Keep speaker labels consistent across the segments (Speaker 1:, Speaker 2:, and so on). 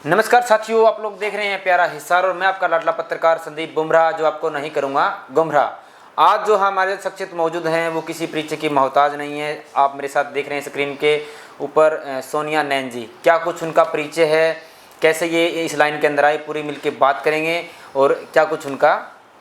Speaker 1: नमस्कार साथियों, आप लोग देख रहे हैं प्यारा हिसार और मैं आपका लाडला पत्रकार संदीप बुमराह, जो आपको नहीं करूँगा गुमराह। आज जो हमारे शख्सियत मौजूद हैं वो किसी परिचय की मोहताज नहीं है। आप मेरे साथ देख रहे हैं स्क्रीन के ऊपर सोनिया नैन जी। क्या कुछ उनका परिचय है, कैसे ये इस लाइन के अंदर आए, पूरी मिलके बात करेंगे और क्या कुछ उनका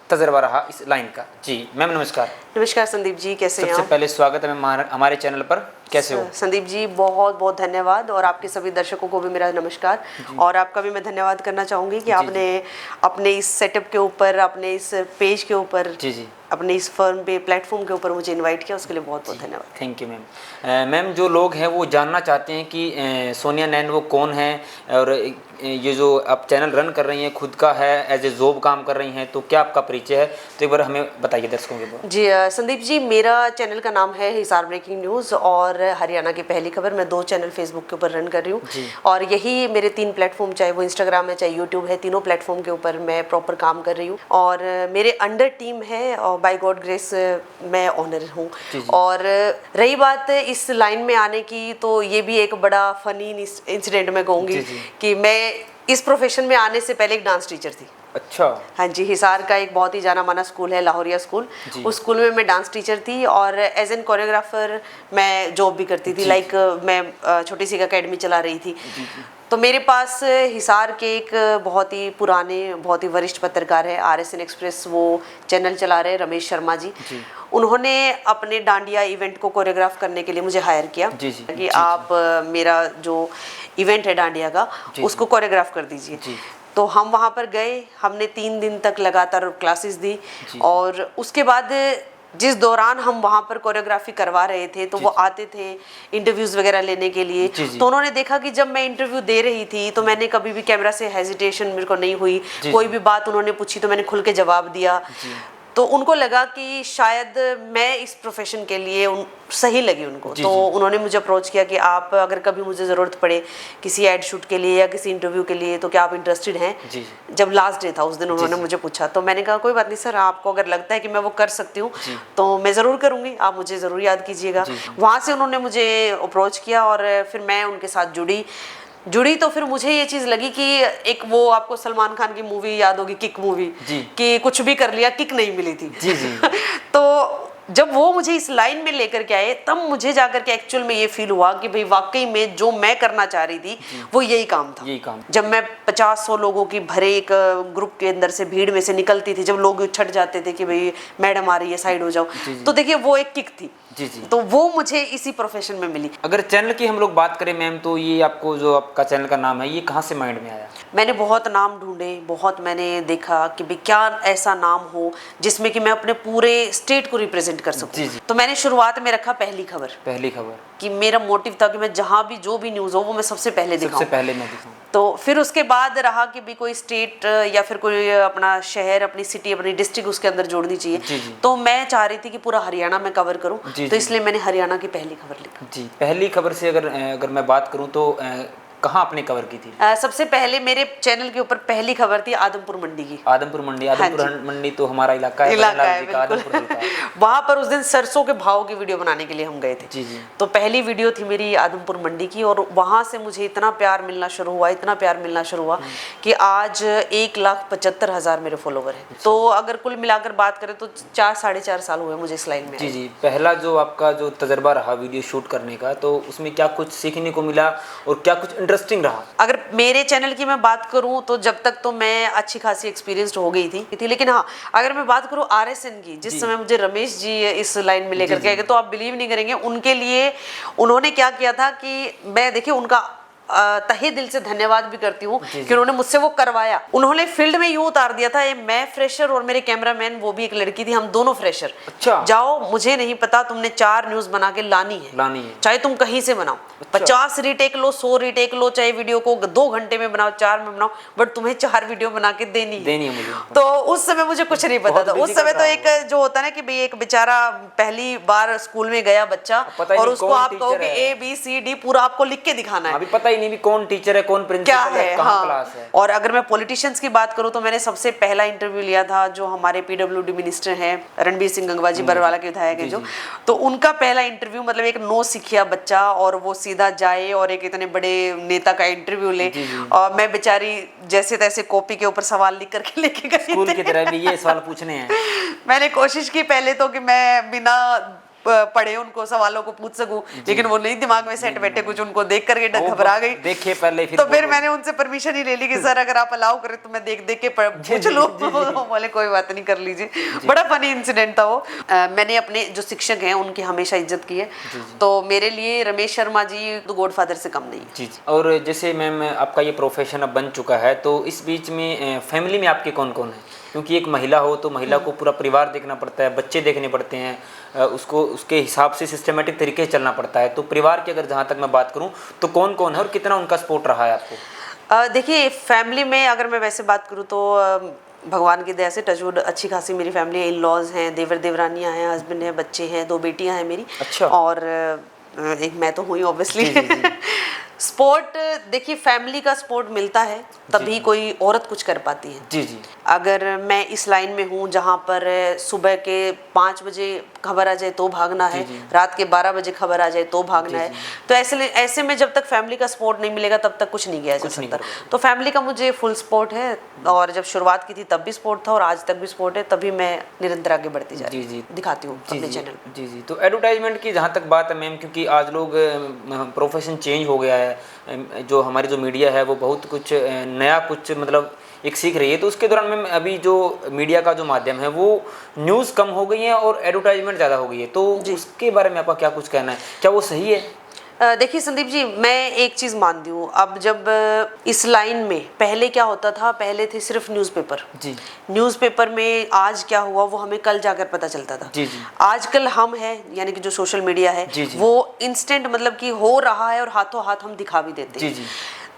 Speaker 1: तजर्बा रहा इस लाइन का। जी मैम नमस्कार।
Speaker 2: नमस्कार संदीप जी, कैसे हैं आप?
Speaker 1: सबसे पहले स्वागत है मैम हमारे चैनल पर। कैसे हो?
Speaker 2: संदीप जी बहुत बहुत धन्यवाद, और आपके सभी दर्शकों को भी मेरा नमस्कार। और आपका भी मैं धन्यवाद करना चाहूँगी कि आपने अपने इस सेटअप के ऊपर, अपने इस पेज के ऊपर, अपने इस फर्म पे प्लेटफॉर्म के ऊपर मुझे इनवाइट किया, उसके लिए बहुत बहुत धन्यवाद।
Speaker 1: Thank you ma'am. मैम जो लोग हैं वो जानना चाहते हैं कि सोनिया नैन वो कौन है, और ये जो आप चैनल रन कर रही हैं खुद का है, एज ए जॉब काम कर रही हैं, तो क्या आपका परिचय है, तो एक बार हमें बताइए दर्शकों के पास।
Speaker 2: जी संदीप जी, मेरा चैनल का नाम है हिसार ब्रेकिंग न्यूज़ और हरियाणा की पहली खबर। मैं 2 चैनल फेसबुक के ऊपर रन कर रही हूँ, और यही मेरे 3 प्लेटफॉर्म, चाहे वो इंस्टाग्राम है चाहे यूट्यूब है, तीनों प्लेटफॉर्म के ऊपर मैं प्रॉपर काम कर रही हूँ। और मेरे अंडर टीम है, और बाय गॉड ग्रेस मैं ऑनर हूँ। और रही बात इस लाइन में आने की, तो ये भी एक बड़ा फनी इंसिडेंट मैं कहूँगी कि मैं इस प्रोफेशन में आने से पहले एक डांस टीचर थी।
Speaker 1: अच्छा।
Speaker 2: हाँ जी, हिसार का एक बहुत ही जाना माना स्कूल है, लाहौरिया स्कूल। उस स्कूल में मैं डांस टीचर थी, और एज एन कोरियोग्राफर मैं जॉब भी करती थी। लाइक मैं छोटी सी एकेडमी चला रही थी। तो मेरे पास हिसार के एक बहुत ही पुराने, बहुत ही वरिष्ठ पत्रकार है, RSN एक्सप्रेस वो चैनल चला रहे, रमेश शर्मा जी। उन्होंने अपने डांडिया इवेंट को कोरियोग्राफ करने के लिए मुझे हायर किया कि आप मेरा जो इवेंट है डांडिया का, उसको कोरियोग्राफ कर दीजिए। तो हम वहाँ पर गए, हमने 3 दिन तक लगातार क्लासेस दी, और उसके बाद जिस दौरान हम वहाँ पर कोरियोग्राफी करवा रहे थे, तो वो आते थे इंटरव्यूज़ वगैरह लेने के लिए। तो उन्होंने देखा कि जब मैं इंटरव्यू दे रही थी तो मैंने कभी भी कैमरा से हेजिटेशन मेरे को नहीं हुई। कोई भी बात उन्होंने पूछी तो मैंने खुल के जवाब दिया। तो उनको लगा कि शायद मैं इस प्रोफेशन के लिए सही लगी उनको। तो उन्होंने मुझे अप्रोच किया कि आप अगर कभी मुझे ज़रूरत पड़े किसी एड शूट के लिए या किसी इंटरव्यू के लिए, तो क्या आप इंटरेस्टेड हैं? जब लास्ट डे था उस दिन उन्होंने मुझे पूछा, तो मैंने कहा कोई बात नहीं सर, आपको अगर लगता है कि मैं वो कर सकती हूँ तो मैं ज़रूर करूँगी, आप मुझे ज़रूर याद कीजिएगा। वहाँ से उन्होंने मुझे अप्रोच किया, और फिर मैं उनके साथ जुड़ी। तो फिर मुझे ये चीज़ लगी कि एक वो आपको सलमान खान की मूवी याद होगी, किक मूवी, कि कुछ भी कर लिया, किक नहीं मिली थी। तो जब वो मुझे इस लाइन में लेकर के आए, तब मुझे जाकर के एक्चुअल में ये फील हुआ कि भाई वाकई में जो मैं करना चाह रही थी वो यही काम था। जब मैं 50-100 लोगों की भरे एक ग्रुप के अंदर से, भीड़ में से निकलती थी, जब लोग छट जाते थे कि भाई मैडम आ रही है, साइड हो जाओ, तो देखिए वो एक किक थी। तो वो मुझे इसी प्रोफेशन में मिली।
Speaker 1: अगर चैनल की हम लोग बात करें मैम, तो ये आपको जो आपका चैनल का नाम है, ये कहाँ से माइंड में आया?
Speaker 2: मैंने बहुत नाम ढूंढे, बहुत मैंने देखा कि भाई क्या ऐसा नाम हो जिसमें कि मैं अपने पूरे स्टेट को रिप्रेजेंट कर सकूं। तो मैंने शुरुआत में रखा पहली खबर कि मेरा मोटिव था कि मैं जहाँ भी जो भी न्यूज़ हो वो मैं सबसे पहले दिखाऊं। तो फिर उसके बाद रहा कि भी कोई स्टेट या फिर कोई अपना शहर, अपनी सिटी, अपनी डिस्ट्रिक्ट उसके अंदर जोड़नी चाहिए। तो मैं चाह रही थी कि पूरा हरियाणा में कवर करूं, तो इसलिए मैंने हरियाणा की पहली खबर लिखी।
Speaker 1: पहली खबर से अगर मैं बात करूं तो कहाँ आपने कवर की थी?
Speaker 2: सबसे पहले मेरे चैनल के ऊपर पहली खबर थी आदमपुर मंडी की।
Speaker 1: आदमपुर मंडी तो हमारा इलाका है
Speaker 2: वहाँ पर उस दिन सरसों के भाव की वीडियो बनाने के लिए हम गए थे। तो पहली वीडियो थी मेरी आदमपुर मंडी की, और वहाँ से मुझे इतना प्यार मिलना शुरू हुआ कि आज 1,75,000 मेरे फॉलोवर हैं। तो अगर कुल मिलाकर बात करें तो 4-4.5 साल हुए मुझे इस लाइन में।
Speaker 1: पहला जो आपका जो तजर्बा रहा वीडियो शूट करने का, तो उसमें क्या कुछ सीखने को मिला और क्या कुछ इंटरेस्टिंग रहा?
Speaker 2: अगर मेरे चैनल की मैं बात करूं तो जब तक तो मैं अच्छी खासी एक्सपीरियंस्ड हो गई थी, लेकिन हाँ अगर मैं बात करूं RSN की, जिस समय मुझे रमेश जी इस लाइन में लेकर के गए, तो आप बिलीव नहीं करेंगे उनके लिए उन्होंने क्या किया था कि मैं देखिए उनका तहे दिल से धन्यवाद भी करती हूँ कि उन्होंने मुझसे वो करवाया। उन्होंने फील्ड में यूं उतार दिया था, मैं फ्रेशर और मेरे कैमरामैन वो भी एक लड़की थी, हम दोनों फ्रेशर।
Speaker 1: अच्छा।
Speaker 2: जाओ, मुझे नहीं पता, तुमने 4 न्यूज बना के लानी है चाहे तुम कहीं से बनाओ। 50 रीटेक लो, 100 रीटेक लो, चाहे वीडियो को 2 घंटे में बनाओ, 4 में बनाओ, बट तुम्हें 4 वीडियो बना के देनी है मुझे। तो उस समय मुझे कुछ नहीं पता था। उस समय तो एक जो होता है ना कि भाई एक बेचारा पहली बार स्कूल में गया बच्चा, और उसको आप कहोगे ABCD पूरा आपको लिख के दिखाना है,
Speaker 1: ही नहीं भी कौन टीचर है, कौन
Speaker 2: क्या
Speaker 1: प्रिंसिपल है,
Speaker 2: है,
Speaker 1: कहाँ
Speaker 2: हाँ।
Speaker 1: क्लास है।
Speaker 2: और अगर मैं पॉलिटिशियंस की बात करूं तो मैंने सबसे पहला इंटरव्यू लिया था जो हमारे पीडब्ल्यूडी मिनिस्टर हैं रणबीर सिंह गंगवा जी, बरवाला के विधायक हैं जो, तो उनका पहला इंटरव्यू मतलब एक नौ सिखिया बच्चा और वो सीधा जाए और एक इतने बड़े नेता का इंटरव्यू ले, और मैं बेचारी जैसे तैसे कॉपी के ऊपर सवाल लिख करके लेके गई
Speaker 1: स्कूल की तरह भी ये सवाल पूछने हैं।
Speaker 2: मैंने कोशिश की पहले तो कि मैं बिना पढ़े उनको सवालों को पूछ सकूं, लेकिन वो नहीं दिमाग में सेट बैठे, कुछ उनको देख करके घबरा गई।
Speaker 1: देखिए पहले
Speaker 2: तो फिर मैंने उनसे परमिशन ही ले ली कि सर अगर आप अलाउ करें तो मैं देख देख के पूछ लूं। बोले कोई बात नहीं, कर लीजिए। बड़ा फनी इंसिडेंट था वो। मैंने अपने जो शिक्षक हैं उनकी हमेशा इज्जत की है, तो मेरे लिए रमेश शर्मा जी तो गॉडफादर से कम नहीं है।
Speaker 1: जी। और जैसे मैम आपका ये प्रोफेशन अब बन चुका है, तो इस बीच में फैमिली में आपके कौन कौन है? क्योंकि एक महिला हो तो महिला को पूरा परिवार देखना पड़ता है, बच्चे देखने पड़ते हैं, उसको उसके हिसाब से सिस्टमेटिक तरीके से चलना पड़ता है। तो परिवार की अगर जहाँ तक मैं बात करूँ तो कौन कौन है और कितना उनका सपोर्ट रहा है आपको?
Speaker 2: देखिए फैमिली में अगर मैं वैसे बात करूँ तो भगवान की दया से टचवुड अच्छी खासी मेरी फैमिली है। इन लॉज हैं, देवर देवरानियाँ हैं, हस्बैंड हैं, बच्चे हैं, 2 बेटियाँ हैं मेरी।
Speaker 1: अच्छा।
Speaker 2: और एक मैं तो हुई ऑब्वियसली। स्पोर्ट देखिए फैमिली का सपोर्ट मिलता है तभी कोई औरत कुछ कर पाती है।
Speaker 1: जी जी।
Speaker 2: अगर मैं इस लाइन में हूँ जहाँ पर सुबह के 5 बजे खबर आ जाए तो भागना है, रात के 12 बजे खबर आ जाए तो भागना है, तो ऐसे में जब तक फैमिली का सपोर्ट नहीं मिलेगा तब तक कुछ नहीं किया जा सकता। तो फैमिली का मुझे फुल सपोर्ट है, और जब शुरुआत की थी तब भी सपोर्ट था और आज तक भी सपोर्ट है, तभी मैं निरंतर आगे बढ़ती जा रही हूँ, दिखाती हूँ अपने चैनल।
Speaker 1: जी जी। तो एडवर्टाइजमेंट की जहाँ तक बात है मैम, क्योंकि आज लोग प्रोफेशन चेंज हो गया है, जो हमारी जो मीडिया है वो बहुत कुछ नया कुछ मतलब एक सीख रही है, तो उसके दौरान में अभी जो मीडिया का जो माध्यम है वो न्यूज़ कम हो गई है और एडवर्टाइजमेंट ज़्यादा हो गई है, तो उसके बारे में आपका क्या कुछ कहना है, क्या वो सही है?
Speaker 2: देखिए संदीप जी, मैं एक चीज़ मानती हूँ, अब जब इस लाइन में पहले क्या होता था, पहले थे सिर्फ न्यूज़पेपर।
Speaker 1: जी।
Speaker 2: न्यूज़पेपर में आज क्या हुआ वो हमें कल जाकर पता चलता था।
Speaker 1: जी जी।
Speaker 2: आजकल हम है यानी कि जो सोशल मीडिया है वो इंस्टेंट मतलब कि हो रहा है और हाथों हाथ हम दिखा भी देते हैं।
Speaker 1: जी जी।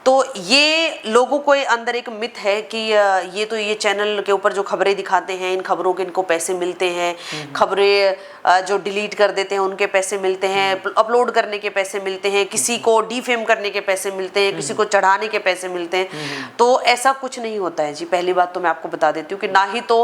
Speaker 2: तो ये लोगों को अंदर एक मिथ है कि ये चैनल के ऊपर जो खबरें दिखाते हैं, इन खबरों के इनको पैसे मिलते हैं, खबरें जो डिलीट कर देते हैं उनके पैसे मिलते हैं, अपलोड करने के पैसे मिलते हैं, किसी को डिफेम करने के पैसे मिलते हैं, किसी को चढ़ाने के पैसे मिलते हैं। तो ऐसा कुछ नहीं होता है जी। पहली बात तो मैं आपको बता देती हूँ कि ना ही तो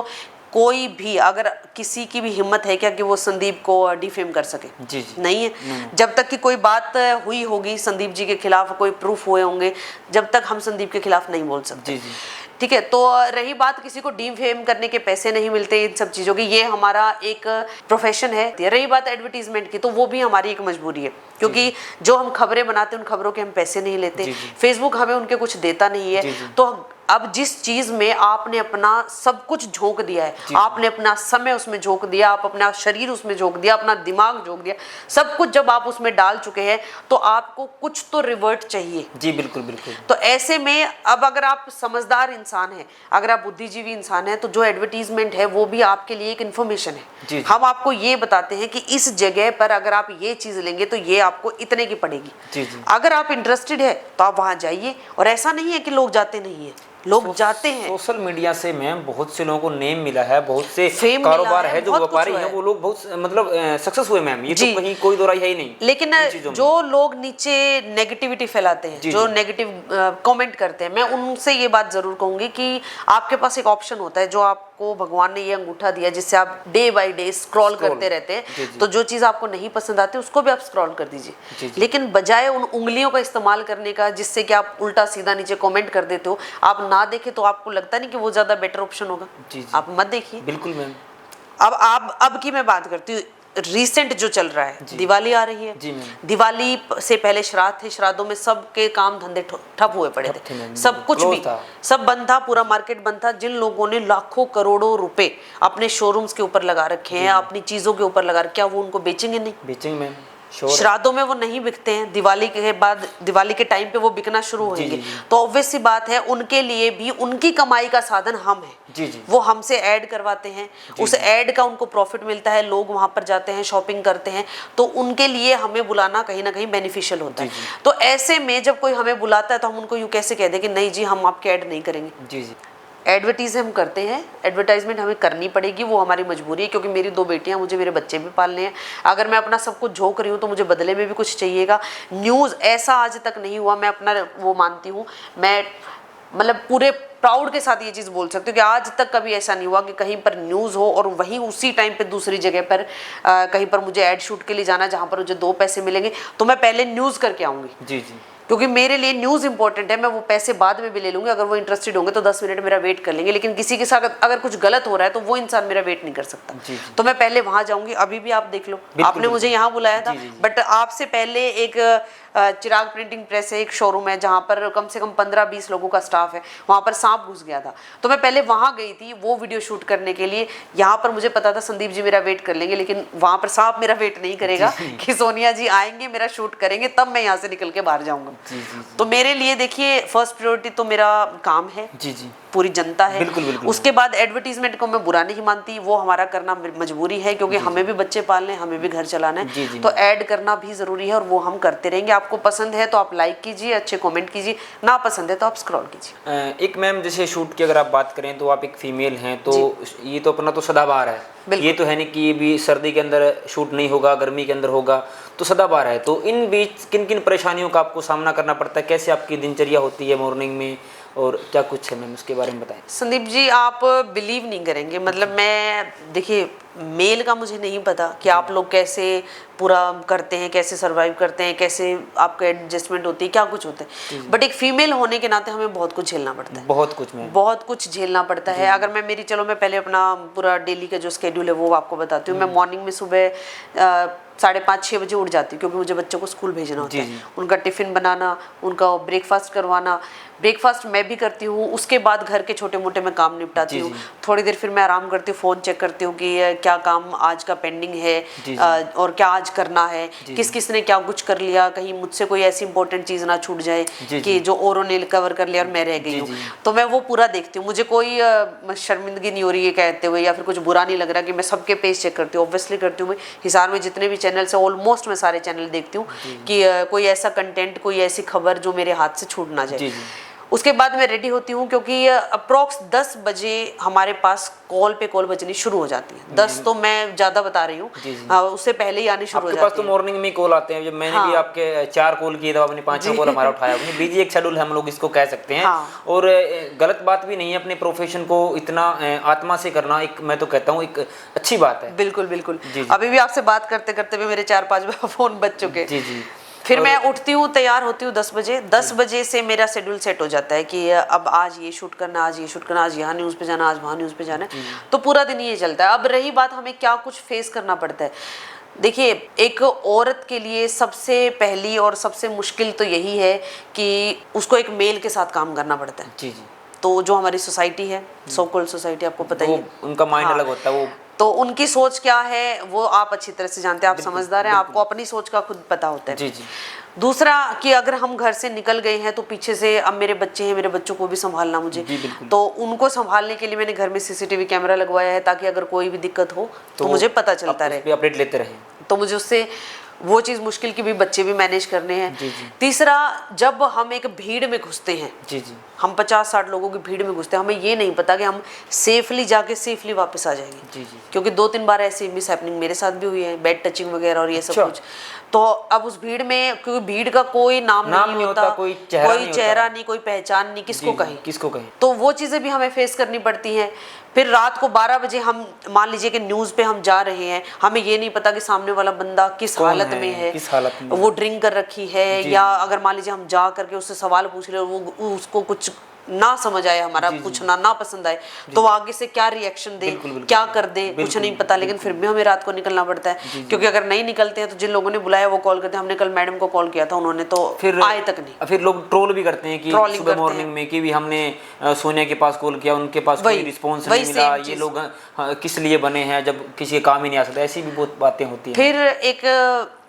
Speaker 2: कोई भी, अगर किसी की भी हिम्मत है क्या कि वो संदीप को डिफेम कर सके?
Speaker 1: जी जी।
Speaker 2: नहीं है। जब तक कि कोई बात हुई होगी संदीप जी के खिलाफ, कोई प्रूफ हुए होंगे, जब तक हम संदीप के खिलाफ नहीं बोल सकते।
Speaker 1: जी जी।
Speaker 2: ठीक है। तो रही बात किसी को डिफेम करने के पैसे नहीं मिलते इन सब चीज़ों की, ये हमारा एक प्रोफेशन है। रही बात एडवर्टीजमेंट की, तो वो भी हमारी एक मजबूरी है, क्योंकि जो हम खबरें बनाते हैं उन खबरों के हम पैसे नहीं लेते, फेसबुक हमें उनके कुछ देता नहीं है। तो अब जिस चीज में आपने अपना सब कुछ झोंक दिया है, आपने अपना समय उसमें झोंक दिया, आप अपना शरीर उसमें झोंक दिया, अपना दिमाग झोंक दिया, सब कुछ जब आप उसमें डाल चुके हैं तो आपको कुछ तो रिवर्ट चाहिए।
Speaker 1: जी बिल्कुल बिल्कुल।
Speaker 2: तो ऐसे में अब अगर आप समझदार इंसान हैं, अगर आप बुद्धिजीवी इंसान हैं, तो जो एडवर्टीजमेंट है वो भी आपके लिए एक इन्फॉर्मेशन है। हम आपको ये बताते हैं कि इस जगह पर अगर आप ये चीज लेंगे तो ये आपको इतने की पड़ेगी।
Speaker 1: जी जी।
Speaker 2: अगर आप इंटरेस्टेड है तो आप वहां जाइए, और ऐसा नहीं है कि लोग जाते नहीं है, लोग जाते हैं।
Speaker 1: सोशल मीडिया से मैम बहुत से लोगों को नेम मिला है, बहुत से
Speaker 2: फेम
Speaker 1: कारोबार है, जो
Speaker 2: बहुत
Speaker 1: व्यापारी
Speaker 2: कुछ
Speaker 1: हैं
Speaker 2: हुआ है।
Speaker 1: वो लोग बहुत मतलब सक्सेस हुए मैम, ये तो कहीं कोई दो राय है ही नहीं।
Speaker 2: लेकिन जो लोग नीचे नेगेटिविटी फैलाते हैं, जो नेगेटिव कमेंट करते हैं, मैं उनसे ये बात जरूर कहूंगी कि आपके पास एक ऑप्शन होता है, जो आपको भगवान ने ये अंगूठा दिया जिससे आप डे बाय डे स्क्रॉल करते रहते हैं। तो जो चीज आपको नहीं पसंद आती उसको भी आप स्क्रॉल कर दीजिए, लेकिन बजाय उन उंगलियों का इस्तेमाल करने का जिससे कि आप उल्टा सीधा नीचे कमेंट कर देते हो, आप ना देखे तो आपको लगता नहीं कि वो ज्यादा बेटर ऑप्शन होगा। आप मत देखिए।
Speaker 1: बिल्कुल मैम।
Speaker 2: अब की मैं बात करती हूँ, रिसेंट जो चल रहा है, दिवाली आ रही है।
Speaker 1: जी मैम।
Speaker 2: दिवाली से पहले श्राद्ध थे, श्राद्धों में सबके काम धंधे ठप हुए पड़े थे, सब कुछ भी सब बंद था, पूरा मार्केट बंद था। जिन लोगों ने लाखों करोड़ों रुपए अपने शोरूम्स के ऊपर लगा रखे हैं, अपनी चीजों के ऊपर लगा रखे, क्या वो उनको बेचेंगे? नहीं
Speaker 1: बेचेंगे मैम।
Speaker 2: श्राद्धों में वो नहीं बिकते हैं, दिवाली के बाद, दिवाली के टाइम पे वो बिकना शुरू होंगे। तो ऑब्वियस सी बात है, उनके लिए भी उनकी कमाई का साधन हम हैं।
Speaker 1: जी जी।
Speaker 2: वो हमसे ऐड करवाते हैं, उस ऐड का उनको प्रॉफिट मिलता है, लोग वहां पर जाते हैं, शॉपिंग करते हैं, तो उनके लिए हमें बुलाना कहीं ना कहीं बेनिफिशियल होता है। तो ऐसे में जब कोई हमें बुलाता है तो हम उनको यूं कैसे कह दें कि नहीं जी हम आपके ऐड नहीं करेंगे?
Speaker 1: जी जी।
Speaker 2: एडवर्टीज हम करते हैं, एडवर्टाइजमेंट हमें करनी पड़ेगी, वो हमारी मजबूरी है, क्योंकि मेरी 2 बेटियां, मुझे मेरे बच्चे भी पालने हैं। अगर मैं अपना सब कुछ झोंक रही हूँ तो मुझे बदले में भी कुछ चाहिएगा। न्यूज़ ऐसा आज तक नहीं हुआ, मैं अपना वो मानती हूँ, मैं मतलब पूरे प्राउड के साथ ये चीज़ बोल सकती हूँ कि आज तक कभी ऐसा नहीं हुआ कि कहीं पर न्यूज़ हो और वहीं उसी टाइम पे दूसरी जगह पर कहीं पर मुझे ऐड शूट के लिए जाना, जहाँ पर मुझे 2 पैसे मिलेंगे, तो मैं पहले न्यूज़ करके आऊँगी।
Speaker 1: जी जी।
Speaker 2: क्योंकि मेरे लिए न्यूज़ इंपॉर्टेंट है। मैं वो पैसे बाद में भी ले लूँगी, अगर वो इंटरेस्टेड होंगे तो 10 मिनट मेरा वेट कर लेंगे, लेकिन किसी के साथ अगर कुछ गलत हो रहा है तो वो इंसान मेरा वेट नहीं कर सकता।
Speaker 1: जी।
Speaker 2: तो मैं पहले वहाँ जाऊँगी। अभी भी आप देख लो, आपने मुझे यहाँ बुलाया था, बट आपसे पहले एक चिराग प्रिंटिंग प्रेस है, एक शोरूम है जहाँ पर कम से कम 15-20 लोगों का स्टाफ है, वहाँ पर सांप घुस गया था, तो मैं पहले वहाँ गई थी वो वीडियो शूट करने के लिए। यहाँ पर मुझे पता था संदीप जी मेरा वेट कर लेंगे, लेकिन वहाँ पर सांप मेरा वेट नहीं करेगा कि सोनिया जी आएंगे, मेरा शूट करेंगे, तब मैं यहाँ से निकल के बाहर जाऊँगा। तो मेरे लिए देखिए फर्स्ट प्रायोरिटी तो मेरा काम है,
Speaker 1: जी,
Speaker 2: पूरी जनता है।
Speaker 1: बिल्कुल, बिल्कुल।
Speaker 2: उसके बाद एडवर्टीजमेंट को मैं बुरा नहीं मानती, वो हमारा करना मजबूरी है, क्योंकि हमें भी बच्चे पालने, हमें भी घर चलाना है, तो ऐड करना भी जरूरी है और वो हम करते रहेंगे। आपको पसंद है तो आप लाइक कीजिए, अच्छे कमेंट कीजिए, ना पसंद है तो आप स्क्रॉल कीजिए।
Speaker 1: एक मैम जैसे शूट की अगर आप बात करें तो आप एक फीमेल हैं, तो ये तो अपना तो सदाबहार है, ये तो है नहीं कि ये भी सर्दी के अंदर शूट नहीं होगा, गर्मी के अंदर होगा, तो सदाबहार है। तो इन बीच किन किन परेशानियों का आपको सामना करना पड़ता है, कैसे आपकी दिनचर्या होती है मॉर्निंग में, और क्या कुछ है मैम उसके बारे में बताएं।
Speaker 2: संदीप जी आप बिलीव नहीं करेंगे, मतलब मैं देखिए मेल का मुझे नहीं पता कि आप लोग कैसे पूरा करते हैं, कैसे सरवाइव करते हैं, कैसे आपका एडजस्टमेंट होती है, क्या कुछ होता है, बट एक फीमेल होने के नाते हमें बहुत कुछ झेलना पड़ता है,
Speaker 1: बहुत कुछ मैम,
Speaker 2: बहुत कुछ झेलना पड़ता है। अगर मैं मेरी चलो मैं पहले अपना पूरा डेली का जो स्केड्यूल है वो आपको बताती हूँ। मैं मॉर्निंग में सुबह 5:30-6 बजे उठ जाती हूँ, क्योंकि मुझे बच्चों को स्कूल भेजना होता है, उनका टिफ़िन बनाना, उनका ब्रेकफास्ट करवाना, ब्रेकफास्ट मैं भी करती हूँ, उसके बाद घर के छोटे मोटे मैं काम निपटाती हूँ, थोड़ी देर फिर मैं आराम करती हूँ, फ़ोन चेक करती हूँ कि क्या काम आज का पेंडिंग है और क्या आज करना है, किस किस ने क्या कुछ कर लिया, कहीं मुझसे कोई ऐसी इंपॉर्टेंट चीज़ ना छूट जाए कि जो औरों ने कवर कर लिया और मैं रह गई हूँ, तो मैं वो पूरा देखती हूँ। मुझे कोई शर्मिंदगी नहीं हो रही है कहते हुए, या फिर कुछ बुरा नहीं लग रहा कि मैं सबके पेज चेक करती हूँ, ऑब्वियसली करती हूँ। मैं हिसार में जितने भी चैनल से ऑलमोस्ट मैं सारे चैनल देखती हूँ कि कोई ऐसा कंटेंट, कोई ऐसी खबर जो मेरे हाथ से छूट ना जाए। उसके बाद मैं रेडी होती हूँ, क्योंकि अप्रॉक्स 10 बजे हमारे पास कॉल पे कॉल बजनी शुरू हो जाती है। 10 तो मैं ज़्यादा बता रही हूँ, उससे पहले ही आनी शुरू हो जाती है।
Speaker 1: आपके पास तो मॉर्निंग में कॉल आते हैं, जब मैंने भी आपके 4 कॉल किए थे, आपने 5वां कॉल हमारा उठाया। अपनी बिजी एक शेड्यूल हम लोग इसको कह सकते हैं, और गलत बात भी नहीं है, अपने प्रोफेशन को इतना आत्मा से करना एक, मैं तो कहता हूँ, एक अच्छी बात है।
Speaker 2: बिल्कुल बिल्कुल। अभी भी आपसे बात करते करते भी मेरे 4-5 फोन बज चुके। फिर मैं उठती हूँ, तैयार होती हूँ 10 बजे। 10 बजे से मेरा शेड्यूल सेट हो जाता है कि अब आज ये शूट करना, आज ये शूट करना, आज यहाँ न्यूज़ पे जाना, आज वहाँ न्यूज़ पे जाना है, तो पूरा दिन ये चलता है। अब रही बात हमें क्या कुछ फेस करना पड़ता है, देखिए एक औरत के लिए सबसे पहली और सबसे मुश्किल तो यही है कि उसको एक मेल के साथ काम करना पड़ता है। तो जो हमारी सोसाइटी है, सो कॉल्ड सोसाइटी, आपको पता ही है,
Speaker 1: उनका माइंड अलग होता है, वो
Speaker 2: तो उनकी सोच क्या है वो आप अच्छी तरह से जानते हैं, आप समझदार हैं, आपको अपनी सोच का खुद पता होता है। दूसरा कि अगर हम घर से निकल गए हैं तो पीछे से अब मेरे बच्चे हैं, मेरे बच्चों को भी संभालना मुझे, तो उनको संभालने के लिए मैंने घर में CCTV कैमरा लगवाया है, ताकि अगर कोई भी दिक्कत हो तो मुझे पता चलता रहे,
Speaker 1: अपडेट लेते रहे।
Speaker 2: तो मुझे उससे वो चीज़ मुश्किल की भी बच्चे भी मैनेज करने हैं। तीसरा, जब हम एक भीड़ में घुसते हैं, हम 50-60 लोगों की भीड़ में घुसते हैं, हमें ये नहीं पता कि हम सेफली जाके सेफली वापस आ जाएंगे, क्योंकि 2-3 बार ऐसी मिस हैपनिंग मेरे साथ भी हुई है, बेड टचिंग वगैरह और ये सब कुछ। तो अब उस भीड़ में, क्योंकि भीड़ का कोई नाम नहीं होता, कोई चेहरा नहीं, कोई पहचान नहीं, किसको कहें, तो वो चीज़ें भी हमें फेस करनी पड़ती हैं। फिर रात को 12 बजे हम मान लीजिए कि न्यूज़ पे हम जा रहे हैं, हमें ये नहीं पता कि सामने वाला बंदा किस हालत में है, वो ड्रिंक कर रखी है, या अगर मान लीजिए हम जा करके उससे सवाल पूछ रहे हो, वो उसको कुछ ना समझ आए, हमारा पूछना ना पसंद आए, तो आगे से क्या रिएक्शन दे, क्या कर दे, कुछ नहीं पता। लेकिन फिर भी हमें रात को निकलना पड़ता है, क्योंकि अगर नहीं निकलते हैं तो जिन लोगों ने बुलाया वो कॉल करते हैं। हमने कल मैडम को कॉल किया था, उन्होंने तो फिर आए तक नहीं।
Speaker 1: फिर लोग ट्रोल भी करते हैं कि सुबह मॉर्निंग में कि भी हमने सोनिया के पास कॉल किया, उनके पास कोई रिस्पॉन्स नहीं मिला, ये लोग किस लिए बने हैं जब किसी का काम ही नहीं आ सकता, ऐसी भी बहुत बातें होती हैं।
Speaker 2: फिर एक